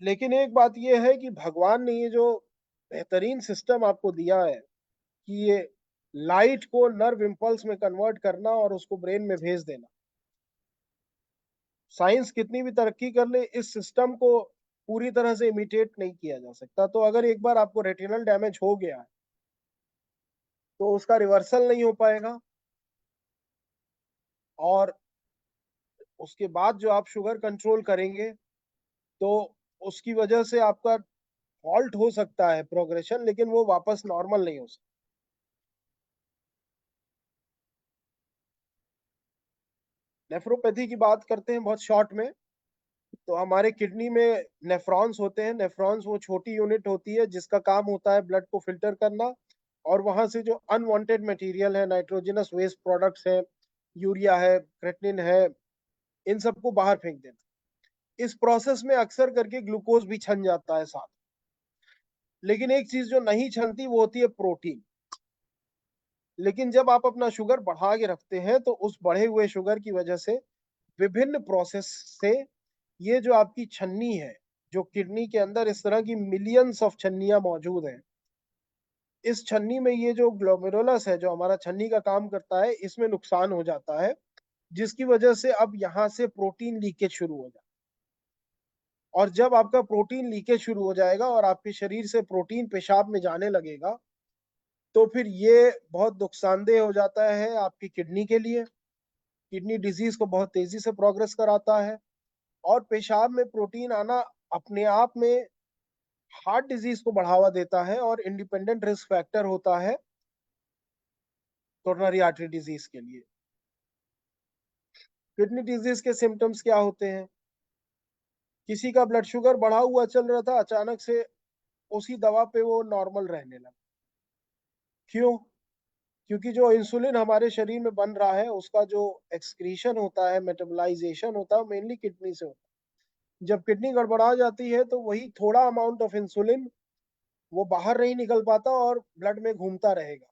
लेकिन एक बात ये है कि भगवान ने ये जो बेहतरीन सिस्टम आपको दिया है कि ये लाइट को नर्व इम्पल्स में कन्वर्ट करना और उसको ब्रेन में भेज देना, साइंस कितनी भी तरक्की कर ले, इस सिस्टम को पूरी तरह से इमिटेट नहीं किया जा सकता। तो अगर एक बार आपको रेटिनल डैमेज हो गया है तो उसका रिवर्सल नहीं हो पाएगा, और उसके बाद जो आप शुगर कंट्रोल करेंगे तो उसकी वजह से आपका हॉल्ट हो सकता है प्रोग्रेशन, लेकिन वो वापस नॉर्मल नहीं हो सकता। नेफ्रोपैथी की बात करते हैं बहुत शॉर्ट में। तो हमारे किडनी में नेफ्रॉन्स होते हैं। नेफ्रॉन्स वो छोटी यूनिट होती है जिसका काम होता है ब्लड को फिल्टर करना, और वहां से जो अनवांटेड मटेरियल है, नाइट्रोजनस वेस्ट प्रोडक्ट्स है, यूरिया है, क्रेटिनिन है, इन सबको बाहर फेंक देना। इस प्रोसेस में अक्सर करके ग्लूकोज भी छन जाता है साथ। लेकिन एक चीज जो नहीं छनती वो होती है प्रोटीन। लेकिन जब आप अपना शुगर बढ़ा के रखते हैं तो उस बढ़े हुए शुगर की वजह से विभिन्न प्रोसेस से ये जो आपकी छन्नी है, जो किडनी के अंदर इस तरह की मिलियंस ऑफ छन्नियां मौजूद हैं, इस छन्नी में ये जो ग्लोमेरुलस है, जो हमारा छन्नी का काम करता है, इसमें नुकसान हो जाता है, जिसकी वजह से अब यहाँ से प्रोटीन लीकेज शुरू हो जाता है। और जब आपका प्रोटीन लीकेज शुरू हो जाएगा और आपके शरीर से प्रोटीन पेशाब में जाने लगेगा, तो फिर ये बहुत नुकसानदेह हो जाता है आपकी किडनी के लिए। किडनी डिजीज को बहुत तेजी से प्रोग्रेस कराता है, और पेशाब में प्रोटीन आना अपने आप में हार्ट डिजीज को बढ़ावा देता है और इंडिपेंडेंट रिस्क फैक्टर होता है कोरोनरी आर्टरी डिजीज के लिए। किडनी डिजीज के सिम्टम्स क्या होते हैं? किसी का ब्लड शुगर बढ़ा हुआ चल रहा था, अचानक से उसी दवा पे वो नॉर्मल रहने लगा। क्यों? क्योंकि जो इंसुलिन हमारे शरीर में बन रहा है, उसका जो एक्सक्रीशन होता है, मेटाबोलाइजेशन होता है, मेनली किडनी से होता है। जब किडनी गड़बड़ा जाती है तो वही थोड़ा अमाउंट ऑफ इंसुलिन वो बाहर नहीं निकल पाता और ब्लड में घूमता रहेगा।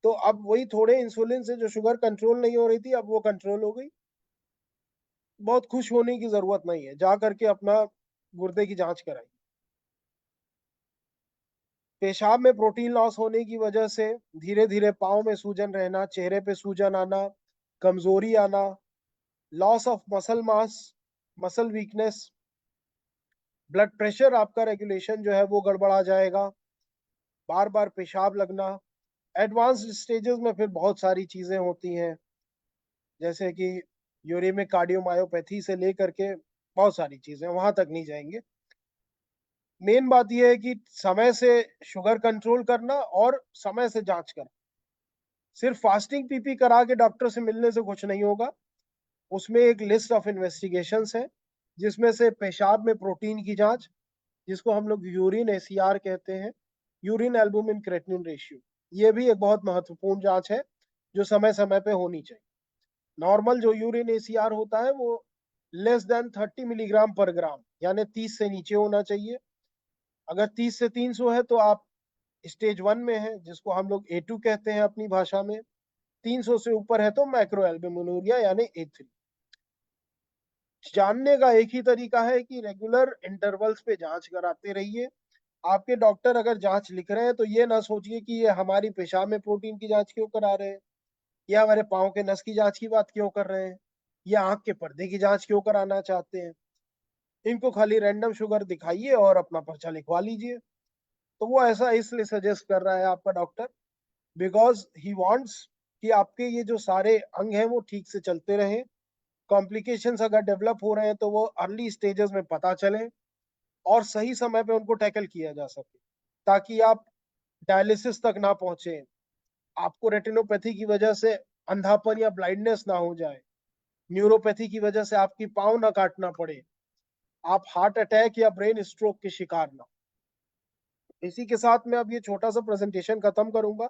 तो अब वही थोड़े इंसुलिन से जो शुगर कंट्रोल नहीं हो रही थी, अब वो कंट्रोल हो गई। बहुत खुश होने की जरूरत नहीं है, जा करके अपना गुर्दे की जांच कराई। पेशाब में प्रोटीन लॉस होने की वजह से धीरे धीरे पाँव में सूजन रहना, चेहरे पे सूजन आना, कमजोरी आना, loss of muscle mass, muscle weakness, blood pressure आपका रेगुलेशन जो है वो गड़बड़ा जाएगा, बार बार पेशाब लगना। एडवांस्ड स्टेजेस में फिर बहुत सारी चीजें होती हैं, जैसे कि यूरेमिक कार्डियोमायोपैथी से लेकर के बहुत सारी चीजें, वहां तक नहीं जाएंगे। मेन बात यह है कि समय से शुगर कंट्रोल करना और समय से जांच करना। सिर्फ फास्टिंग पीपी करा के डॉक्टर से मिलने से कुछ नहीं होगा। उसमें एक लिस्ट ऑफ इन्वेस्टिगेशंस है, जिसमें से पेशाब में प्रोटीन की जांच, जिसको हम लोग यूरिन एसीआर कहते हैं, यूरिन एल्बुमिन क्रेटिनिन रेशियो, ये भी एक बहुत महत्वपूर्ण जांच है जो समय समय पे होनी चाहिए। नॉर्मल जो यूरिन एसीआर होता है वो लेस देन 30 मिलीग्राम पर ग्राम, यानी 30 से नीचे होना चाहिए। अगर 30 से 300 है तो आप स्टेज 1 में है, जिसको हम लोग A2 कहते हैं अपनी भाषा में। 300 से ऊपर है तो मैक्रो एल्बुमिनूरिया यानी A3। जानने का एक ही तरीका है कि रेगुलर इंटरवल्स पे जांच कराते रहिए। आपके डॉक्टर अगर जांच लिख रहे हैं तो ये ना सोचिए कि ये हमारी पेशाब में प्रोटीन की जांच क्यों करा रहे हैं, या हमारे पाँव के नस की जांच की बात क्यों कर रहे हैं, या आंख के पर्दे की जांच क्यों कराना चाहते हैं। इनको खाली रैंडम शुगर दिखाइए और अपना पर्चा लिखवा लीजिए। तो वो ऐसा इसलिए सजेस्ट कर रहा है आपका डॉक्टर, बिकॉज ही वांट्स कि आपके ये जो सारे अंग हैं वो ठीक से चलते रहें। कॉम्प्लिकेशंस अगर डेवलप हो रहे हैं तो वो अर्ली स्टेजेस में पता चले और सही समय पे उनको टैकल किया जा सके, ताकि आप डायलिसिस तक ना पहुंचे, आपको रेटिनोपैथी की वजह से अंधापन या ब्लाइंडनेस ना हो जाए, न्यूरोपैथी की वजह से आपकी पाँव ना काटना पड़े, आप हार्ट अटैक या ब्रेन स्ट्रोक के शिकार ना। इसी के साथ मैं अब ये छोटा सा प्रेजेंटेशन खत्म करूंगा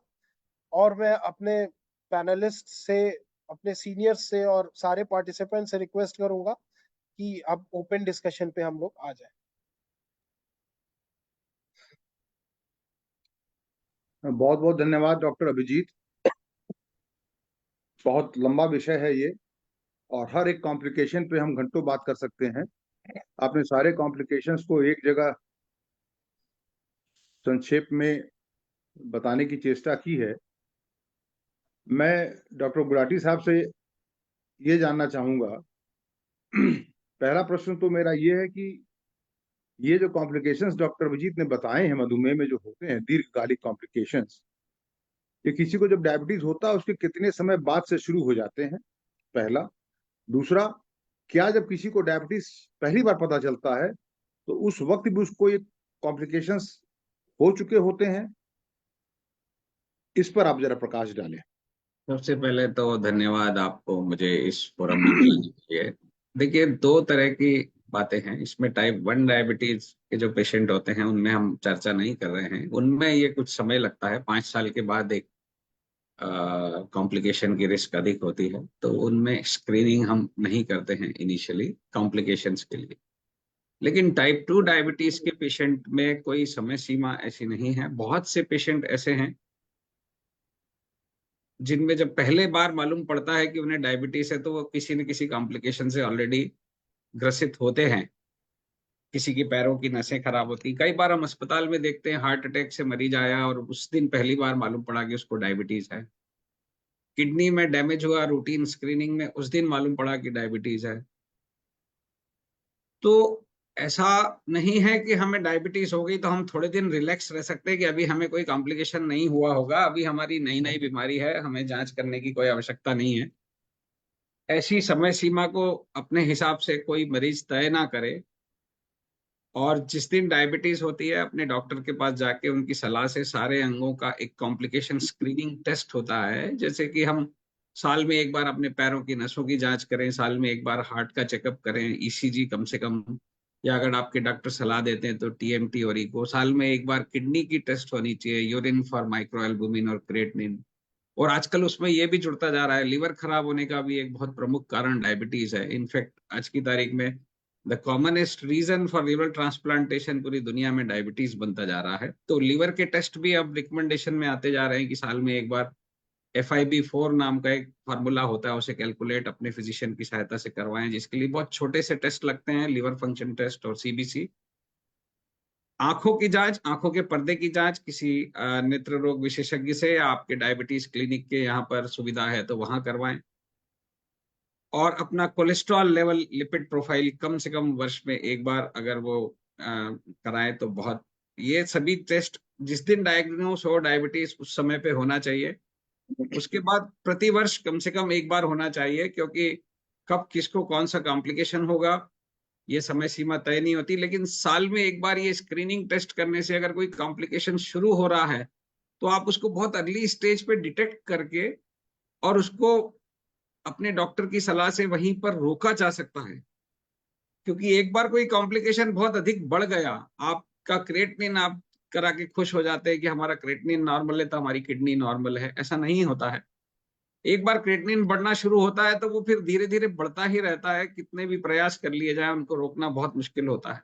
और मैं अपने पैनलिस्ट से, अपने सीनियर्स से और सारे पार्टिसिपेंट से रिक्वेस्ट करूंगा कि अब ओपन डिस्कशन पे हम लोग आ जाए। बहुत बहुत धन्यवाद डॉक्टर अभिजीत। बहुत लंबा विषय है ये और हर एक कॉम्प्लिकेशन पे हम घंटों बात कर सकते हैं। आपने सारे कॉम्प्लिकेशंस को एक जगह संक्षेप में बताने की चेष्टा की है। मैं डॉक्टर गुलाटी साहब से ये जानना चाहूंगा, पहला प्रश्न तो मेरा ये है कि ये जो कॉम्प्लिकेशंस डॉक्टर अभिजीत ने बताए हैं मधुमेह में जो होते हैं दीर्घकालिक कॉम्प्लिकेशंस, ये किसी को जब डायबिटीज होता है उसके कितने समय बाद से शुरू हो जाते हैं, पहला। दूसरा, क्या जब किसी को डायबिटीज पहली बार पता चलता है तो उस वक्त भी उसको ये कॉम्प्लिकेशंस हो चुके होते हैं? इस पर आप जरा प्रकाश डालें। सबसे पहले तो धन्यवाद आपको मुझे इस फोरम में बुलाने के लिए। देखिए, दो तरह की बातें हैं इसमें। टाइप 1 डायबिटीज के जो पेशेंट होते हैं उनमें हम चर्चा नहीं कर रहे हैं, उनमें ये कुछ समय लगता है, 5 साल के बाद एक कॉम्प्लिकेशन की रिस्क अधिक होती है, तो उनमें स्क्रीनिंग हम नहीं करते हैं इनिशियली कॉम्प्लिकेशंस के लिए। लेकिन टाइप 2 डायबिटीज के पेशेंट में कोई समय सीमा ऐसी नहीं है। बहुत से पेशेंट ऐसे हैं जिनमें जब पहले बार मालूम पड़ता है कि उन्हें डायबिटीज है तो वो किसी न किसी कॉम्प्लिकेशन से ऑलरेडी ग्रसित होते हैं। किसी की पैरों की नसें खराब होती, कई बार हम अस्पताल में देखते हैं हार्ट अटैक से मरीज आया और उस दिन पहली बार मालूम पड़ा कि उसको डायबिटीज है। किडनी में डैमेज हुआ, रूटीन स्क्रीनिंग में उस दिन मालूम पड़ा कि डायबिटीज है। तो ऐसा नहीं है कि हमें डायबिटीज हो गई तो हम थोड़े दिन रिलैक्स रह सकते हैं कि अभी हमें कोई कॉम्प्लिकेशन नहीं हुआ होगा, अभी हमारी नई नई बीमारी है, हमें जांच करने की कोई आवश्यकता नहीं है। ऐसी समय सीमा को अपने हिसाब से कोई मरीज तय ना करे और जिस दिन डायबिटीज होती है अपने डॉक्टर के पास जाके उनकी सलाह से सारे अंगों का एक कॉम्प्लिकेशन स्क्रीनिंग टेस्ट होता है। जैसे कि हम साल में एक बार अपने पैरों की नसों की जांच करें, साल में एक बार हार्ट का चेकअप करें, ईसीजी कम से कम, या अगर आपके डॉक्टर सलाह देते हैं तो टीएमटी और इको। साल में एक बार किडनी की टेस्ट होनी चाहिए, यूरिन फॉर माइक्रोएल्बुमिन और क्रिएटिनिन। और आजकल उसमें यह भी जुड़ता जा रहा है, लीवर खराब होने का भी एक बहुत प्रमुख कारण डायबिटीज है। इनफैक्ट आज की तारीख में the commonest reason for liver transplantation पूरी दुनिया में डायबिटीज बनता जा रहा है। तो लीवर के टेस्ट भी अब रिकमेंडेशन में आते जा रहे हैं कि साल में एक बार FIB4 नाम का एक फार्मूला होता है, उसे कैलकुलेट अपने फिजिशियन की सहायता से करवाएं, जिसके लिए बहुत छोटे से टेस्ट लगते हैं, लीवर फंक्शन टेस्ट और CBC। आंखों की जांच, आंखों के पर्दे की जांच किसी नेत्र रोग विशेषज्ञ से, या आपके डायबिटीज क्लिनिक के यहाँ पर सुविधा है तो वहां करवाएं। और अपना कोलेस्ट्रॉल लेवल, लिपिड प्रोफाइल कम से कम वर्ष में एक बार अगर वो कराएं तो बहुत। ये सभी टेस्ट जिस दिन डायग्नोस हो डायबिटीज उस समय पे होना चाहिए। उसके बाद प्रतिवर्ष कम से कम एक बार होना चाहिए, क्योंकि कब किसको कौन सा कॉम्प्लिकेशन होगा ये समय सीमा तय नहीं होती। लेकिन साल में एक बार ये स्क्रीनिंग टेस्ट करने से अगर कोई कॉम्प्लिकेशन शुरू हो रहा है तो आप उसको बहुत अर्ली स्टेज पे डिटेक्ट करके और उसको अपने डॉक्टर की सलाह से वहीं पर रोका जा सकता है। क्योंकि एक बार कोई कॉम्प्लिकेशन बहुत अधिक बढ़ गया, आपका क्रिएटिनिन आप करा के खुश हो जाते हैं कि हमारा क्रिएटिनिन नॉर्मल है तो हमारी किडनी नॉर्मल है, ऐसा नहीं होता है। एक बार क्रिएटिनिन बढ़ना शुरू होता है तो वो फिर धीरे धीरे बढ़ता ही रहता है, कितने भी प्रयास कर लिए जाए उनको रोकना बहुत मुश्किल होता है।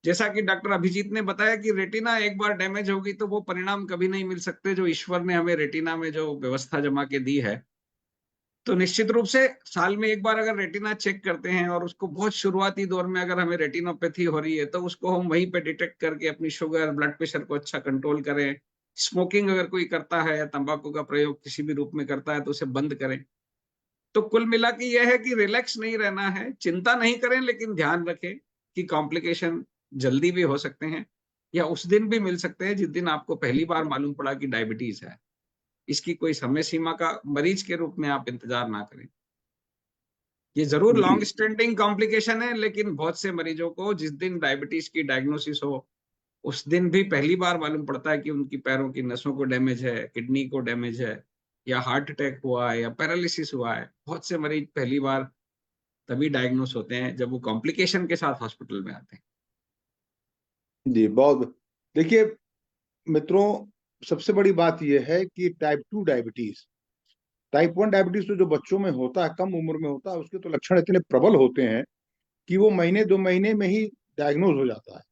जैसा कि डॉक्टर अभिजीत ने बताया कि रेटिना एक बार डैमेज होगी तो वो परिणाम कभी नहीं मिल सकते जो ईश्वर ने हमें रेटिना में जो व्यवस्था जमा के दी है। तो निश्चित रूप से साल में एक बार अगर रेटिना चेक करते हैं और उसको बहुत शुरुआती दौर में अगर हमें रेटिनोपैथी हो रही है तो उसको हम वहीं पे डिटेक्ट करके अपनी शुगर, ब्लड प्रेशर को अच्छा कंट्रोल करें। स्मोकिंग अगर कोई करता है या तंबाकू का प्रयोग किसी भी रूप में करता है तो उसे बंद करें। तो कुल मिला के यह है कि रिलैक्स नहीं रहना है, चिंता नहीं करें, लेकिन ध्यान रखें कि कॉम्प्लिकेशन जल्दी भी हो सकते हैं या उस दिन भी मिल सकते हैं जिस दिन आपको पहली बार मालूम पड़ा कि डायबिटीज है। इसकी कोई समय सीमा का मरीज के रूप में आप इंतजार ना करें। ये जरूर लॉन्ग स्टैंडिंग कॉम्प्लिकेशन है, लेकिन बहुत से मरीजों को जिस दिन डायबिटीज की डायग्नोसिस हो उस दिन भी पहली बार मालूम पड़ता है कि उनकी पैरों की नसों को डैमेज है, किडनी को डैमेज है, या हार्ट अटैक हुआ है, या पैरालिसिस हुआ है। बहुत से मरीज पहली बार तभी डायग्नोस होते हैं जब वो कॉम्प्लिकेशन के साथ हॉस्पिटल में आते हैं। जी, बहुत। देखिए मित्रों, सबसे बड़ी बात यह है कि टाइप 2 डायबिटीज, टाइप 1 डायबिटीज तो जो बच्चों में होता है, कम उम्र में होता है, उसके तो लक्षण इतने प्रबल होते हैं कि वो महीने 2 महीने में ही डायग्नोज हो जाता है।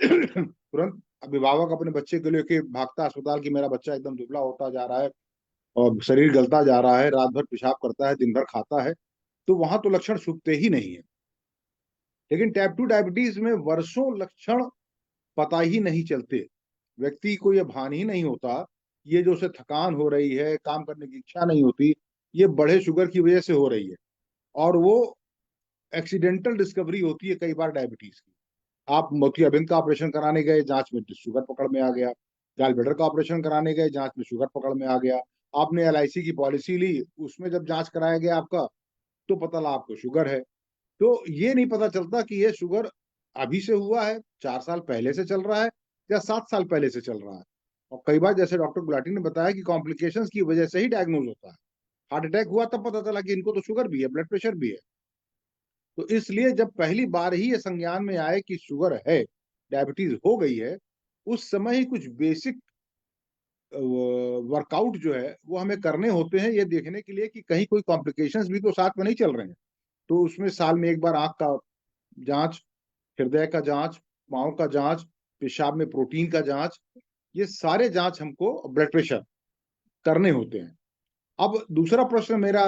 तुरंत अभिभावक अपने बच्चे को लेके भागता है अस्पताल कि मेरा बच्चा एकदम दुबला होता जा रहा है और शरीर गलता जा रहा है, रात भर पेशाब करता है, दिन भर खाता है, तो वहां तो लक्षण छुपते ही नहीं है। लेकिन टाइप 2 डायबिटीज में वर्षों लक्षण पता ही नहीं चलते, व्यक्ति को यह भान ही नहीं होता, ये जो उसे थकान हो रही है, काम करने की इच्छा नहीं होती, ये बढ़े शुगर की वजह से हो रही है। और वो एक्सीडेंटल डिस्कवरी होती है कई बार डायबिटीज की। आप मोतियाबिंद का ऑपरेशन कराने गए, जांच में शुगर पकड़ में आ गया, गॉलब्लैडर का ऑपरेशन कराने गए, जांच में शुगर पकड़ में आ गया, आपने LIC की पॉलिसी ली, उसमें जब जांच कराया गया आपका, तो पता लगा आपको शुगर है। तो ये नहीं पता चलता कि ये शुगर अभी से हुआ है, 4 साल पहले से चल रहा है, या 7 साल पहले से चल रहा है। और कई बार जैसे डॉक्टर गुलाटी ने बताया कि कॉम्प्लिकेशंस की वजह से ही डायग्नोज होता है। हार्ट अटैक हुआ तब पता चला कि इनको तो शुगर भी है, ब्लड प्रेशर भी है। तो इसलिए जब पहली बार ही ये संज्ञान में आए कि शुगर है, डायबिटीज हो गई है, उस समय ही कुछ बेसिक वर्कआउट जो है वो हमें करने होते हैं, ये देखने के लिए कि कहीं कोई कॉम्प्लिकेशंस भी तो साथ में नहीं चल रहे हैं। तो उसमें साल में एक बार आंख का जांच, हृदय का जांच, पाँव का जांच, पेशाब में प्रोटीन का जांच, ये सारे जांच हमको, ब्लड प्रेशर करने होते हैं। अब दूसरा प्रश्न मेरा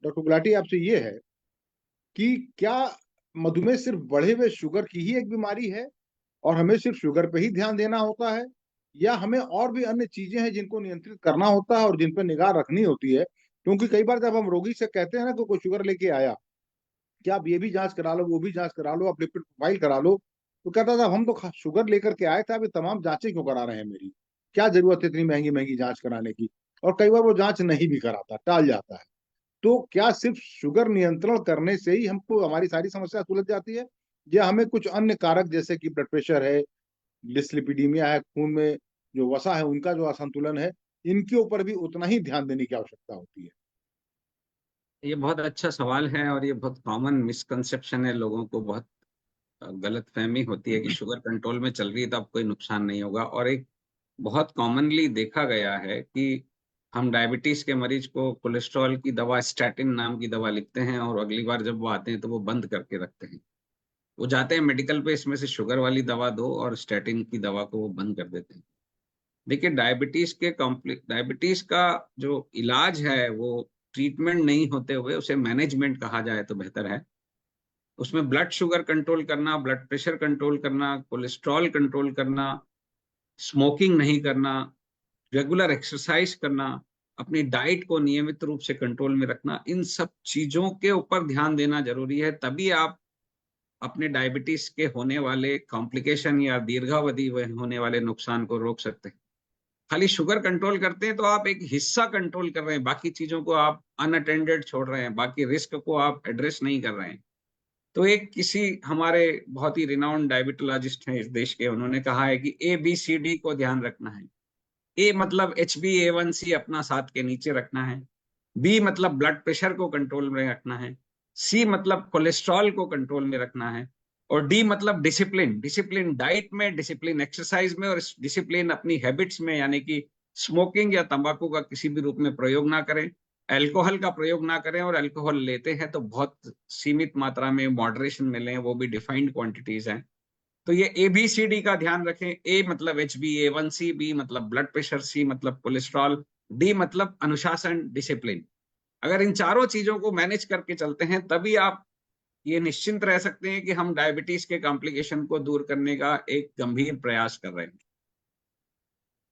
डॉक्टर गुलाटी आपसे ये है कि क्या मधुमेह सिर्फ बढ़े हुए शुगर की ही एक बीमारी है और हमें सिर्फ शुगर पे ही ध्यान देना होता है, या हमें और भी अन्य चीजें हैं जिनको नियंत्रित करना होता है और जिन पर निगाह रखनी होती है? क्योंकि कई बार जब हम रोगी से कहते हैं ना कि कोई शुगर लेके आया कि आप ये भी जांच करा लो, वो भी जांच करा लो, आप लिपिड प्रोफाइल करा लो, तो कहता था हम तो शुगर लेकर के आए थे, आप ये तमाम जांचें क्यों करा रहे हैं, मेरी क्या जरूरत है इतनी महंगी महंगी जांच कराने की? और कई बार वो जांच नहीं भी कराता, टाल जाता है। तो क्या सिर्फ शुगर नियंत्रण करने से ही हमको हमारी सारी समस्या सुलझ जाती है, या हमें कुछ अन्य कारक जैसे कि ब्लड प्रेशर है, डिसलिपिडीमिया है, खून में जो वसा है उनका जो असंतुलन है, इनके ऊपर भी उतना ही ध्यान देने की आवश्यकता होती है? ये बहुत अच्छा सवाल है और ये बहुत कॉमन मिसकंसेप्शन है, लोगों को बहुत गलत फहमी होती है कि शुगर कंट्रोल में चल रही है तो अब कोई नुकसान नहीं होगा। और एक बहुत कॉमनली देखा गया है कि हम डायबिटीज के मरीज को कोलेस्ट्रॉल की दवा, स्टैटिन नाम की दवा लिखते हैं, और अगली बार जब वो आते हैं तो वो बंद करके रखते हैं। वो जाते हैं मेडिकल पे, इसमें से शुगर वाली दवा दो, और स्टैटिन की दवा को वो बंद कर देते हैं। देखिए, डायबिटीज का जो इलाज है वो ट्रीटमेंट नहीं होते हुए उसे मैनेजमेंट कहा जाए तो बेहतर है। उसमें ब्लड शुगर कंट्रोल करना, ब्लड प्रेशर कंट्रोल करना, कोलेस्ट्रॉल कंट्रोल करना, स्मोकिंग नहीं करना, रेगुलर एक्सरसाइज करना, अपनी डाइट को नियमित रूप से कंट्रोल में रखना, इन सब चीजों के ऊपर ध्यान देना जरूरी है। तभी आप अपने डायबिटीज के होने वाले कॉम्प्लिकेशन या दीर्घावधि होने वाले नुकसान को रोक सकते हैं। खाली शुगर कंट्रोल करते हैं तो आप एक हिस्सा कंट्रोल कर रहे हैं, बाकी चीजों को आप अनअटेंडेड छोड़ रहे हैं, बाकी रिस्क को आप एड्रेस नहीं कर रहे हैं। तो एक किसी हमारे बहुत ही रिनाउंड डायबिटोलॉजिस्ट हैं इस देश के, उन्होंने कहा है कि ABCD को ध्यान रखना है। A मतलब HbA1c अपना 7 के नीचे रखना है, B मतलब ब्लड प्रेशर को कंट्रोल में रखना है, C मतलब कोलेस्ट्रॉल को कंट्रोल में रखना है, और D मतलब डिसिप्लिन, डिसिप्लिन डाइट में, डिसिप्लिन एक्सरसाइज में, और डिसिप्लिन अपनी हैबिट्स में, यानी कि स्मोकिंग या तंबाकू का किसी भी रूप में प्रयोग ना करें, अल्कोहल का प्रयोग ना करें, और अल्कोहल लेते हैं तो बहुत सीमित मात्रा में, मॉडरेशन में लें, वो भी डिफाइंड क्वांटिटीज हैं। तो ये ABCD का ध्यान रखें। A मतलब HbA1c, B मतलब ब्लड प्रेशर, C मतलब कोलेस्ट्रॉल, D मतलब अनुशासन, डिसिप्लिन। अगर इन चारों चीजों को मैनेज करके चलते हैं तभी आप ये निश्चिंत रह सकते हैं कि हम डायबिटीज के कॉम्प्लिकेशन को दूर करने का एक गंभीर प्रयास कर रहे हैं।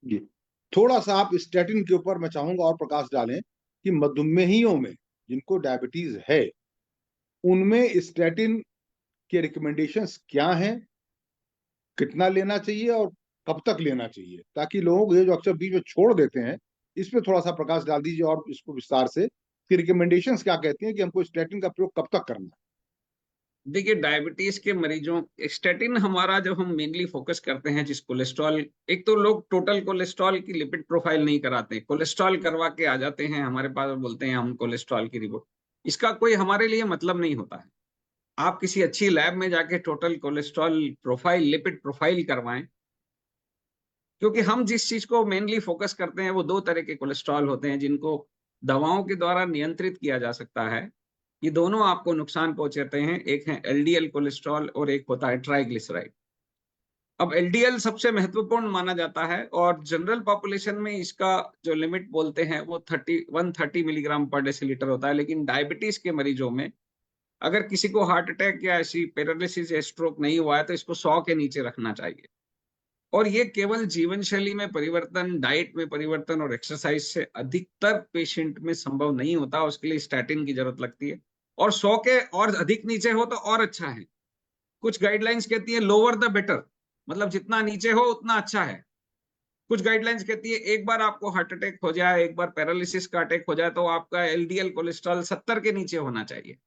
जी, थोड़ा सा आप स्टैटिन के ऊपर मैं चाहूंगा और प्रकाश डालें कि मधुमेहियों में जिनको डायबिटीज है, उनमें स्टैटिन के रिकमेंडेशंस क्या हैं, कितना लेना चाहिए और कब तक लेना चाहिए, ताकि लोग ये जो अक्सर बीच में छोड़ देते हैं, इस पे थोड़ा सा प्रकाश डाल दीजिए और इसको विस्तार से कि रिकमेंडेशंस क्या कहती हैं कि हमको स्टैटिन का प्रयोग कब तक करना है। देखिए, डायबिटीज के मरीजों, स्टेटिन हमारा जो हम मेनली फोकस करते हैं, जिस कोलेस्ट्रॉल, एक तो लोग टोटल कोलेस्ट्रॉल की लिपिड प्रोफाइल नहीं कराते, कोलेस्ट्रॉल करवा के आ जाते हैं हमारे पास और बोलते हैं हम कोलेस्ट्रॉल की रिपोर्ट। इसका कोई हमारे लिए मतलब नहीं होता है। आप किसी अच्छी लैब में जाके total cholesterol profile, lipid profile करवाएं, क्योंकि हम जिस चीज को मेनली फोकस करते हैं वो दो तरह के कोलेस्ट्रॉल होते हैं जिनको दवाओं के द्वारा नियंत्रित किया जा सकता है। ये दोनों आपको नुकसान पहुंचाते हैं, एक है एलडीएल कोलेस्ट्रॉल और एक होता है ट्राइग्लिसराइड। अब एलडीएल सबसे महत्वपूर्ण माना जाता है और जनरल पॉपुलेशन में इसका जो लिमिट बोलते हैं वो 130 मिलीग्राम पर डेसीलीटर होता है, लेकिन डायबिटीज के मरीजों में अगर किसी को हार्ट अटैक या ऐसी पैरालिसिस या स्ट्रोक नहीं हुआ है तो इसको 100 के नीचे रखना चाहिए। और ये केवल जीवन शैली में परिवर्तन, डाइट में परिवर्तन और एक्सरसाइज से अधिकतर पेशेंट में संभव नहीं होता, उसके लिए स्टैटिन की जरूरत लगती है। और 100 के और अधिक नीचे हो तो और अच्छा है। कुछ गाइडलाइंस कहती है लोअर द बेटर, मतलब जितना नीचे हो उतना अच्छा है। कुछ गाइडलाइंस कहती है एक बार आपको हार्ट अटैक हो जाए, एक बार पैरालिसिस का अटैक हो जाए तो आपका एलडीएल कोलेस्ट्रॉल 70 के नीचे होना चाहिए।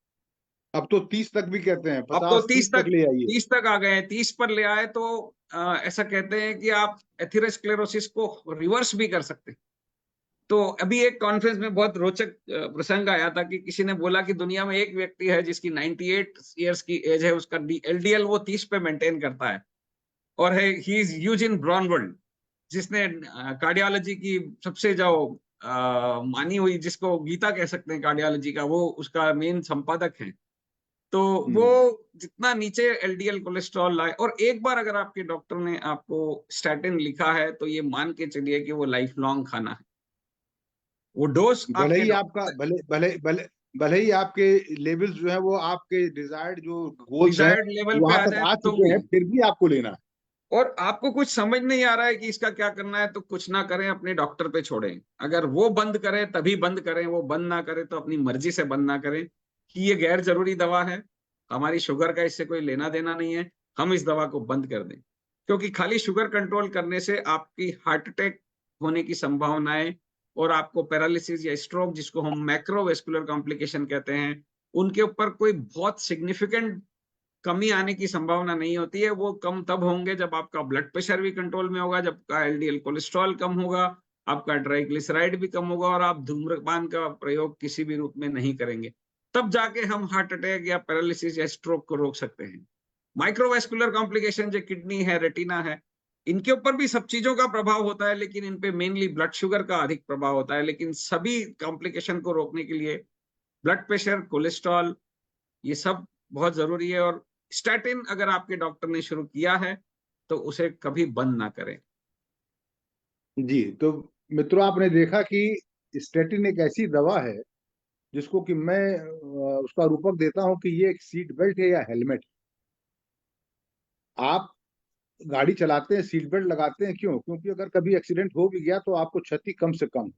अब तो 30 तक भी कहते हैं, अब तो 50-30 तक ले आइए। 30 तक आ गए हैं, 30 पर ले आए तो ऐसा कहते हैं कि आप एथेरोस्क्लेरोसिस को रिवर्स भी कर सकते हैं। तो अभी एक कॉन्फ्रेंस में बहुत रोचक प्रसंग आया था कि किसी ने बोला कि दुनिया में एक व्यक्ति है जिसकी 98 इयर्स की एज है, उसका एलडीएल वो 30 पे मेंटेन करता है और है ही इज ह्यूज इन ब्रॉनवर्ल्ड, जिसने कार्डियोलॉजी की सबसे जो मानी हुई, जिसको गीता कह सकते हैं कार्डियोलॉजी का, वो उसका मेन संपादक है। तो वो जितना नीचे एलडीएल कोलेस्ट्रॉल लाए, और एक बार अगर आपके डॉक्टर ने आपको स्टैटिन लिखा है तो ये मान के चलिए कि वो लाइफ लॉन्ग खाना है। वो डोज भले ही आपका भले ही आपके लेवल्स जो है वो आपके डिजायर्ड जो गोल्स है लेवल पे वहां आ तक जाए आ तो चुके हैं, फिर भी आपको लेना है। और आपको कुछ समझ नहीं आ रहा है कि इसका क्या करना है तो कुछ ना करें, अपने डॉक्टर पे छोड़ें। अगर वो बंद करें तभी बंद करें, वो बंद ना करें तो अपनी मर्जी से बंद ना करें कि ये गैर जरूरी दवा है, हमारी शुगर का इससे कोई लेना देना नहीं है, हम इस दवा को बंद कर दें। क्योंकि खाली शुगर कंट्रोल करने से आपकी हार्ट अटैक होने की संभावनाएं और आपको पैरालिसिस या स्ट्रोक, जिसको हम मैक्रोवेस्कुलर कॉम्प्लिकेशन कहते हैं, उनके ऊपर कोई बहुत सिग्निफिकेंट कमी आने की संभावना नहीं होती है। वो कम तब होंगे जब आपका ब्लड प्रेशर भी कंट्रोल में होगा, जब का एलडीएल कोलेस्ट्रॉल कम होगा, आपका ट्राइग्लिसराइड भी कम होगा और आप धूम्रपान का प्रयोग किसी भी रूप में नहीं करेंगे। तब जाके हम हार्ट अटैक या पैरालिसिस या स्ट्रोक को रोक सकते हैं। माइक्रोवेस्कुलर कॉम्प्लिकेशन जो किडनी है, रेटिना है, इनके ऊपर भी सब चीजों का प्रभाव होता है, लेकिन इन पे मेनली ब्लड शुगर का अधिक प्रभाव होता है। लेकिन सभी कॉम्प्लिकेशन को रोकने के लिए ब्लड प्रेशर, कोलेस्ट्रॉल, ये सब बहुत जरूरी है। और स्टैटिन अगर आपके डॉक्टर ने शुरू किया है तो उसे कभी बंद ना करें। जी, तो मित्रों, आपने देखा कि स्टेटिन एक ऐसी दवा है जिसको कि मैं उसका रूपक देता हूं कि ये एक सीट बेल्ट है या हेलमेट। आप गाड़ी चलाते हैं, सीट बेल्ट लगाते हैं, क्यों? क्योंकि अगर कभी एक्सीडेंट हो भी गया तो आपको क्षति कम से कम।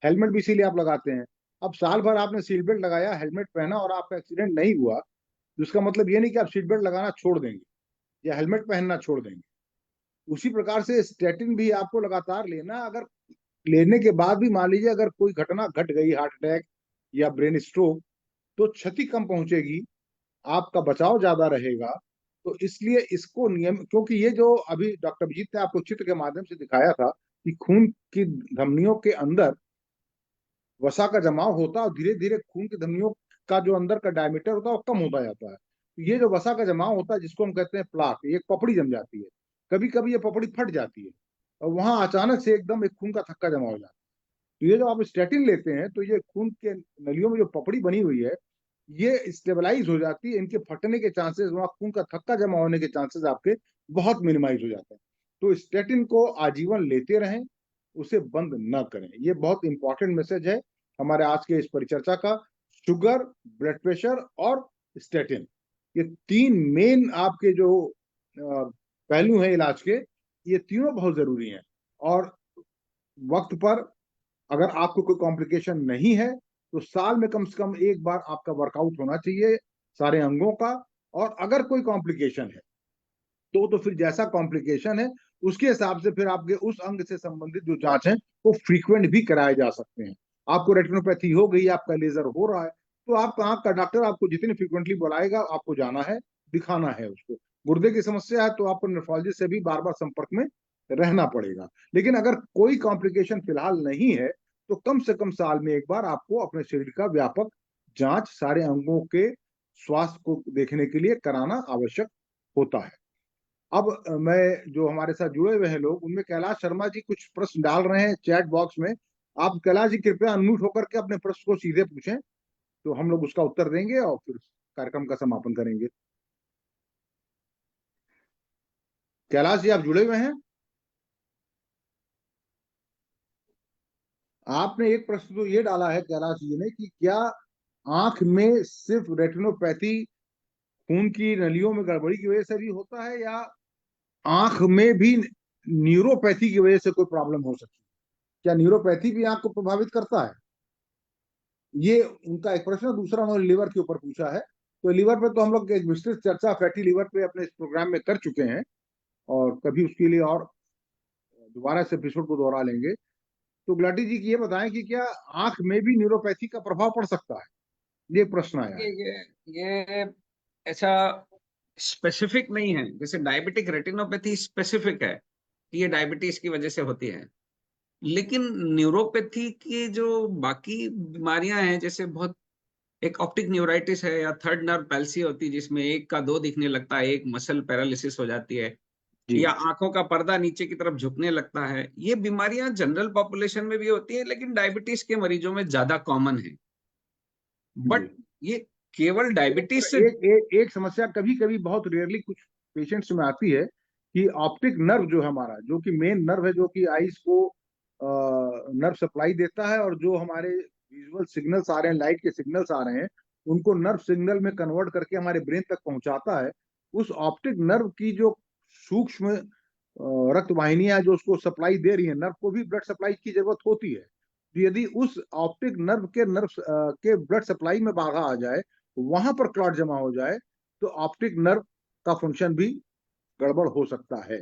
हेलमेट भी इसीलिए आप लगाते हैं। अब साल भर आपने सीट बेल्ट लगाया, हेलमेट पहना और आपका एक्सीडेंट नहीं हुआ, तो इसका मतलब ये नहीं कि आप सीट बेल्ट लगाना छोड़ देंगे या हेलमेट पहनना छोड़ देंगे। उसी प्रकार से स्टेटिन भी आपको लगातार लेना, अगर लेने के बाद भी मान लीजिए अगर कोई घटना घट गई, हार्ट अटैक या ब्रेन स्ट्रोक, तो क्षति कम पहुंचेगी, आपका बचाव ज्यादा रहेगा। तो इसलिए इसको नियम, क्योंकि ये जो अभी डॉक्टर अभिजीत ने आपको चित्र के माध्यम से दिखाया था कि खून की धमनियों के अंदर वसा का जमाव होता है और धीरे धीरे खून की धमनियों का जो अंदर का डायमीटर होता है वो कम होता जाता है। तो ये जो वसा का जमाव होता है जिसको हम कहते हैं प्लाक, एक पपड़ी जम जाती है, कभी कभी ये पपड़ी फट जाती है और वहां अचानक से एकदम एक खून का थक्का जमा हो जाता है। तो ये जो आप स्टेटिन लेते हैं तो ये खून के नलियों में जो पपड़ी बनी हुई है ये स्टेबलाइज हो जाती है, इनके फटने के चांसेस, वहां खून का थक्का जमा होने के चांसेस आपके बहुत मिनिमाइज हो जाते हैं। तो स्टेटिन को आजीवन लेते रहें, उसे बंद न करें। ये बहुत इंपॉर्टेंट मैसेज है हमारे आज के इस परिचर्चा का। शुगर, ब्लड प्रेशर और स्टेटिन, ये तीन मेन आपके जो पहलू हैं इलाज के, ये तीनों बहुत जरूरी हैं। और वक्त पर अगर आपको कोई कॉम्प्लिकेशन नहीं है तो साल में कम से कम एक बार आपका वर्कआउट होना चाहिए सारे अंगों का। और अगर कोई कॉम्प्लिकेशन है तो फिर जैसा कॉम्प्लिकेशन है उसके हिसाब से फिर आपके उस अंग से संबंधित जो जांच है वो फ्रीक्वेंट भी कराए जा सकते हैं। आपको रेटिनोपैथी हो गई, आपका लेजर हो रहा है, तो आपका आंख का डॉक्टर आपको जितनी फ्रिक्वेंटली बुलाएगा, आपको जाना है, दिखाना है उसको। गुर्दे की समस्या है तो आपको नेफ्रोलॉजिस्ट से भी बार बार संपर्क में रहना पड़ेगा। लेकिन अगर कोई कॉम्प्लिकेशन फिलहाल नहीं है तो कम से कम साल में एक बार आपको अपने शरीर का व्यापक जांच सारे अंगों के स्वास्थ्य को देखने के लिए कराना आवश्यक होता है। अब मैं जो हमारे साथ जुड़े हुए हैं लोग, उनमें कैलाश शर्मा जी कुछ प्रश्न डाल रहे हैं चैट बॉक्स में। आप कैलाश जी कृपया अनम्यूट होकर के अपने प्रश्न को सीधे पूछें, तो हम लोग उसका उत्तर देंगे और फिर कार्यक्रम का समापन करेंगे। कैलाश जी आप जुड़े हुए हैं? आपने एक प्रश्न तो ये डाला है कैलाश जी ने कि क्या आंख में सिर्फ रेटिनोपैथी खून की नलियों में गड़बड़ी की वजह से भी होता है, या आंख में भी न्यूरोपैथी की वजह से कोई प्रॉब्लम हो सकती है? क्या न्यूरोपैथी भी आंख को प्रभावित करता है? ये उनका एक प्रश्न। दूसरा उन्होंने लिवर के ऊपर पूछा है। तो लिवर पे तो हम लोग एक विस्तृत चर्चा फैटी लिवर पे अपने इस प्रोग्राम में कर चुके हैं, और कभी उसके लिए और दोबारा इस एपिसोड को दोहरा लेंगे। तो गुलाटी जी ये बताएं कि क्या आंख में भी न्यूरोपैथी का प्रभाव पड़ सकता है? ये प्रश्न आया है। ये ऐसा स्पेसिफिक नहीं है, जैसे डायबिटिक रेटिनोपैथी स्पेसिफिक है कि ये डायबिटीज की वजह से होती है, लेकिन न्यूरोपैथी की जो बाकी बीमारियां हैं, जैसे बहुत एक ऑप्टिक न्यूराइटिस है या थर्ड नर्व पैल्सी होती है जिसमें एक का दो दिखने लगता है, एक मसल पैरालिसिस हो जाती है, जी या आंखों का पर्दा नीचे की तरफ झुकने लगता है, ये बीमारियां जनरल पॉपुलेशन में भी होती है लेकिन डायबिटीज के मरीजों में ज्यादा कॉमन है। बट ये केवल डायबिटीज से एक समस्या कभी कभी बहुत रेयरली कुछ पेशेंट्स में आती है कि ऑप्टिक नर्व जो है हमारा, जो कि मेन नर्व है, जो कि आईज को नर्व सप्लाई देता है, और जो हमारे विजुअल सिग्नल्स आ रहे हैं, लाइट के सिग्नल्स आ रहे हैं, उनको नर्व सिग्नल में कन्वर्ट करके हमारे ब्रेन तक पहुंचाता है। उस ऑप्टिक नर्व की जो सूक्ष्म रक्त वाहिनियां जो उसको सप्लाई दे रही है, नर्व को भी ब्लड सप्लाई की जरूरत होती है। तो यदि उस ऑप्टिक नर्व के ब्लड सप्लाई में बाधा आ जाए, वहां पर क्लॉट जमा हो जाए, तो ऑप्टिक नर्व का फंक्शन भी गड़बड़ हो सकता है।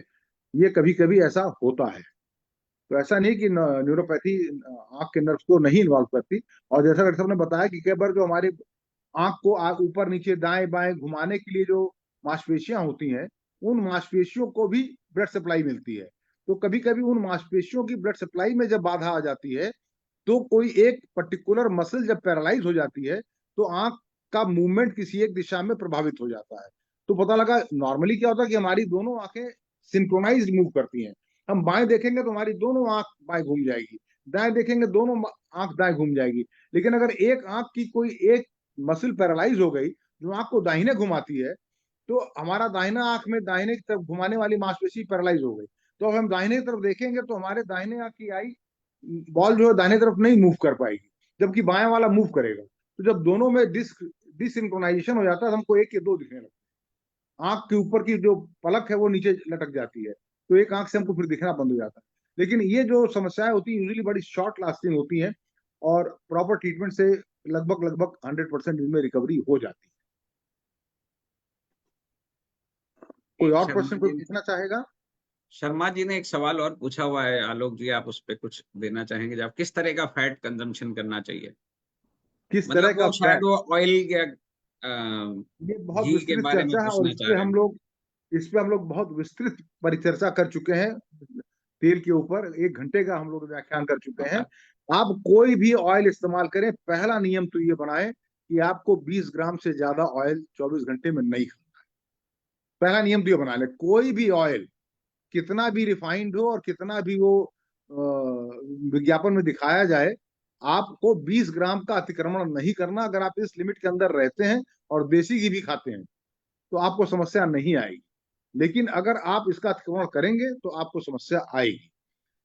ये कभी कभी ऐसा होता है। तो ऐसा नहीं कि न्यूरोपैथी आंख के नर्व को नहीं इन्वॉल्व करती। और जैसा डॉक्टर साहब ने बताया कि कई बार जो हमारे आंख को ऊपर नीचे दाएं बाएं घुमाने के लिए जो मांसपेशियां होती हैं, उन मांसपेशियों को भी ब्लड सप्लाई मिलती है। तो कभी कभी उन मांसपेशियों की ब्लड सप्लाई में जब बाधा आ जाती है, तो कोई एक पर्टिकुलर मसल जब पैरालाइज हो जाती है, तो आंख का मूवमेंट किसी एक दिशा में प्रभावित हो जाता है। तो पता लगा नॉर्मली क्या होता है कि हमारी दोनों आंखें सिंक्रोनाइज मूव करती हैं। हम बाएं देखेंगे तो हमारी दोनों आंख बाएं घूम जाएगी, दाएं देखेंगे दोनों आंख दाएं घूम जाएगी। लेकिन अगर एक आंख की कोई एक मसल पैरालाइज हो गई जो आंख को दाहिने घुमाती है, तो हमारा दाहिना आंख में दाहिने की तरफ घुमाने वाली मांसपेशी पैरालाइज हो गई। तो अब हम दाहिने की तरफ देखेंगे तो हमारे दाहिने आंख की आई बॉल जो है दाहिने तरफ नहीं मूव कर पाएगी, जबकि बाएं वाला मूव करेगा। तो जब दोनों में डिसिंक्रोनाइजेशन हो जाता है, तो हमको एक के दो दिखने लगता है। आंख के ऊपर की जो पलक है वो नीचे लटक जाती है, तो एक आंख से हमको फिर दिखना बंद हो जाता है। लेकिन ये जो समस्याएं होती है यूजुअली बड़ी शॉर्ट लास्टिंग होती हैं, और प्रॉपर ट्रीटमेंट से लगभग 100% इनमें रिकवरी हो जाती है। कोई और प्रश्न कोई पूछना चाहेगा? शर्मा जी ने एक सवाल और पूछा हुआ है, आलोक जी आप उस पर कुछ देना चाहेंगे? आप किस तरह का फैट कंजम्पशन करना चाहिए, किस तरह मतलब का वो शायद वो ऑयल या ये बहुत घी के विस्तृत बारे में चर्चा है, और पूछना चाह रहे हैं। इस पे हम लोग बहुत विस्तृत परिचर्चा कर चुके हैं। तेल के ऊपर 1 घंटे का हम लोग व्याख्यान कर चुके हैं। आप कोई भी ऑयल इस्तेमाल करें, पहला नियम तो ये बनाएं कि आपको 20 ग्राम से ज्यादा ऑयल 24 घंटे में नहीं खाना है। पहला नियम तो ये बना ले, कोई भी ऑयल कितना भी रिफाइंड हो और कितना भी वो विज्ञापन में दिखाया जाए, आपको 20 ग्राम का अतिक्रमण नहीं करना। अगर आप इस लिमिट के अंदर रहते हैं और देसी घी भी खाते हैं तो आपको समस्या नहीं आएगी। लेकिन अगर आप इसका अतिक्रमण करेंगे तो आपको समस्या आएगी।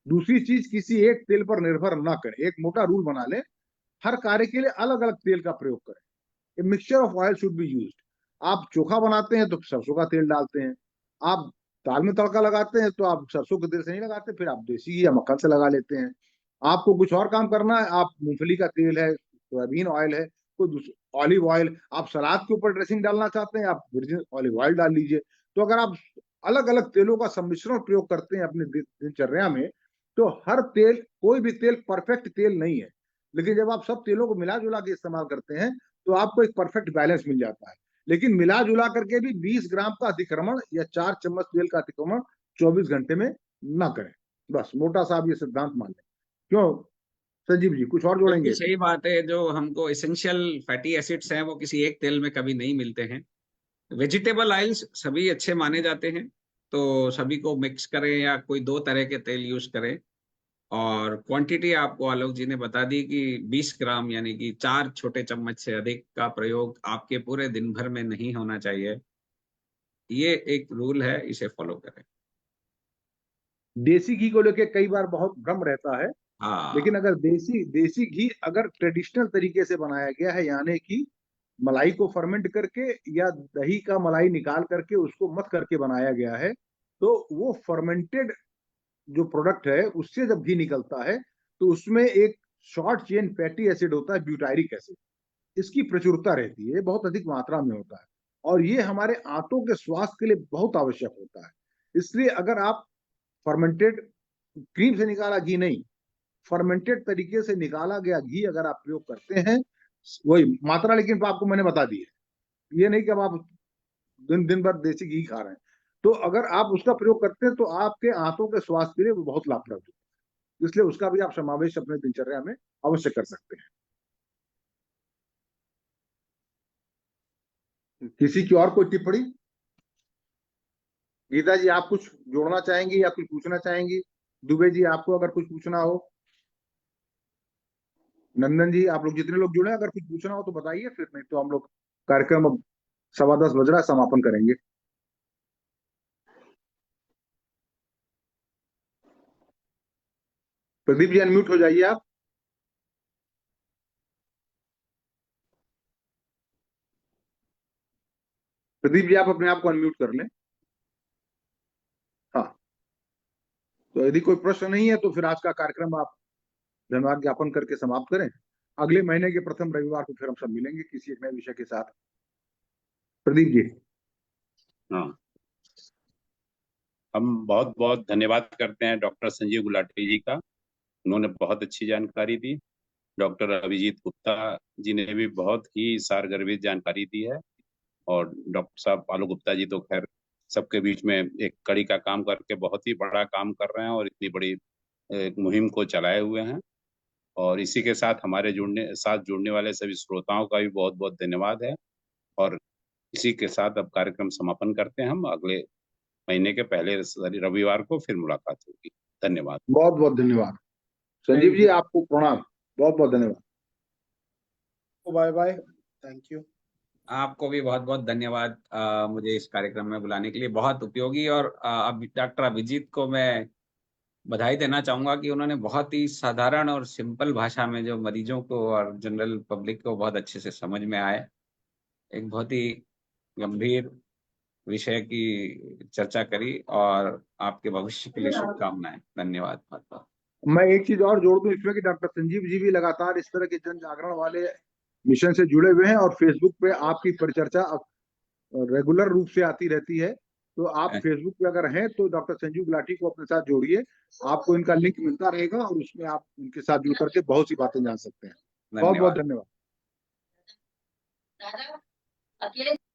दूसरी चीज, किसी एक तेल पर निर्भर ना करें। एक मोटा रूल बना लें, हर कार्य के लिए अलग अलग तेल का प्रयोग करें। A mixture of oil should be used. आप चोखा बनाते हैं तो सरसों का तेल डालते हैं, आप दाल में तड़का लगाते हैं तो आप सरसों के तेल से नहीं लगाते, फिर आप देसी घी या मक्खन से लगा लेते हैं। आपको कुछ और काम करना है, आप मूंगफली का तेल है, सोयाबीन ऑयल है, कोई ऑलिव ऑयल, आप सलाद के ऊपर ड्रेसिंग डालना चाहते हैं, आप वर्जिन ऑलिव ऑयल डाल लीजिए। तो अगर आप अलग अलग तेलों का सम्मिश्रण प्रयोग करते हैं अपनी दिनचर्या में, तो हर तेल, कोई भी तेल परफेक्ट तेल नहीं है, लेकिन जब आप सब तेलों को मिला जुला के इस्तेमाल करते हैं तो तो आपको एक परफेक्ट बैलेंस मिल जाता है। लेकिन मिला जुला करके भी 20 ग्राम का अतिक्रमण या 4 चम्मच तेल का अतिक्रमण 24 घंटे में ना करें। बस मोटा सा आप ये सिद्धांत मान लें। क्यों संजीव जी, कुछ और जोड़ेंगे? सही बात है, जो हमको एसेंशियल फैटी एसिड्स हैं वो किसी एक तेल में कभी नहीं मिलते हैं। वेजिटेबल ऑयल्स सभी अच्छे माने जाते हैं, तो सभी को मिक्स करें या कोई 2 तरह के तेल यूज करें। और क्वांटिटी आपको आलोक जी ने बता दी कि 20 ग्राम यानी कि 4 छोटे चम्मच से अधिक का प्रयोग आपके पूरे दिन भर में नहीं होना चाहिए। ये एक रूल है, इसे फॉलो करें। देसी घी को लेके कई बार बहुत भ्रम रहता है, लेकिन हाँ, अगर देसी घी अगर ट्रेडिशनल तरीके से बनाया गया है, यानी कि मलाई को फर्मेंट करके या दही का मलाई निकाल करके उसको मथ करके बनाया गया है, तो वो फर्मेंटेड जो प्रोडक्ट है उससे जब घी निकलता है तो उसमें एक शॉर्ट चेन फैटी एसिड होता है, ब्यूटायरिक एसिड। इसकी प्रचुरता रहती है, बहुत अधिक मात्रा में होता है, और ये हमारे आंतों के स्वास्थ्य के लिए बहुत आवश्यक होता है। इसलिए अगर आप फर्मेंटेड क्रीम से निकाला घी नहीं, फर्मेंटेड तरीके से निकाला गया घी अगर आप प्रयोग करते हैं, वही मात्रा लेकिन आपको मैंने बता दी है, ये नहीं कि अब आप दिन दिन भर देसी घी खा रहे हैं, तो अगर आप उसका प्रयोग करते हैं तो आपके आंतों के स्वास्थ्य के लिए वो बहुत लाभप्रद होता है। इसलिए उसका भी आप समावेश अपने दिनचर्या में अवश्य कर सकते हैं। किसी की और कोई टिप्पणी? गीता जी, आप कुछ जोड़ना चाहेंगी या कुछ पूछना चाहेंगी? दुबे जी, आपको अगर कुछ पूछना हो। नंदन जी, आप लोग जितने लोग जुड़े, अगर कुछ पूछना हो तो बताइए, फिर नहीं तो हम लोग कार्यक्रम अब 10:15 बज रहा है, समापन करेंगे। प्रदीप जी, अनम्यूट हो जाइए आप। प्रदीप जी, आप अपने आप को अनम्यूट कर लें। हाँ, तो यदि कोई प्रश्न नहीं है तो फिर आज का कार्यक्रम आप धन्यवाद ज्ञापन करके समाप्त करें। अगले महीने के प्रथम रविवार को फिर हम सब मिलेंगे किसी एक नए विषय के साथ। प्रदीप जी। हाँ, हम बहुत बहुत धन्यवाद करते हैं डॉक्टर संजीव गुलाटी जी का। उन्होंने बहुत अच्छी जानकारी दी। डॉक्टर अभिजीत गुप्ता जी ने भी बहुत ही सारगर्भित जानकारी दी है। और डॉक्टर साहब आलोक गुप्ता जी तो खैर सबके बीच में एक कड़ी का काम करके बहुत ही बड़ा काम कर रहे हैं और इतनी बड़ी एक मुहिम को चलाए हुए हैं। और इसी के साथ हमारे जुड़ने वाले सभी श्रोताओं का भी बहुत बहुत धन्यवाद है। और इसी के साथ अब कार्यक्रम समापन करते हैं। हम अगले महीने के पहले रविवार को फिर मुलाकात होगी। धन्यवाद। बहुत बहुत धन्यवाद संजीव जी, आपको प्रणाम। बहुत बहुत धन्यवाद। Bye bye, thank you. आपको भी बहुत बहुत धन्यवाद मुझे इस कार्यक्रम में बुलाने के लिए। बहुत उपयोगी। और डॉक्टर अभिजीत को मैं बधाई देना चाहूंगा कि उन्होंने बहुत ही साधारण और सिंपल भाषा में जो मरीजों को और जनरल पब्लिक को बहुत अच्छे से समझ में आए, एक बहुत ही गंभीर विषय की चर्चा करी। और आपके भविष्य के लिए शुभकामनाएं। धन्यवाद बहुत बहुत। मैं एक चीज और जोड़ दूं इसमें कि डॉक्टर संजीव जी भी लगातार इस तरह के जन जागरण वाले मिशन से जुड़े हुए हैं और फेसबुक पे आपकी परिचर्चा रेगुलर रूप से आती रहती है। तो आप फेसबुक पे अगर हैं तो डॉक्टर संजीव गुलाटी को अपने साथ जोड़िए, आपको इनका लिंक मिलता रहेगा और उसमें आप उनके साथ जुड़ करके बहुत सी बातें जान सकते हैं। बहुत बहुत धन्यवाद। धन्यवाद।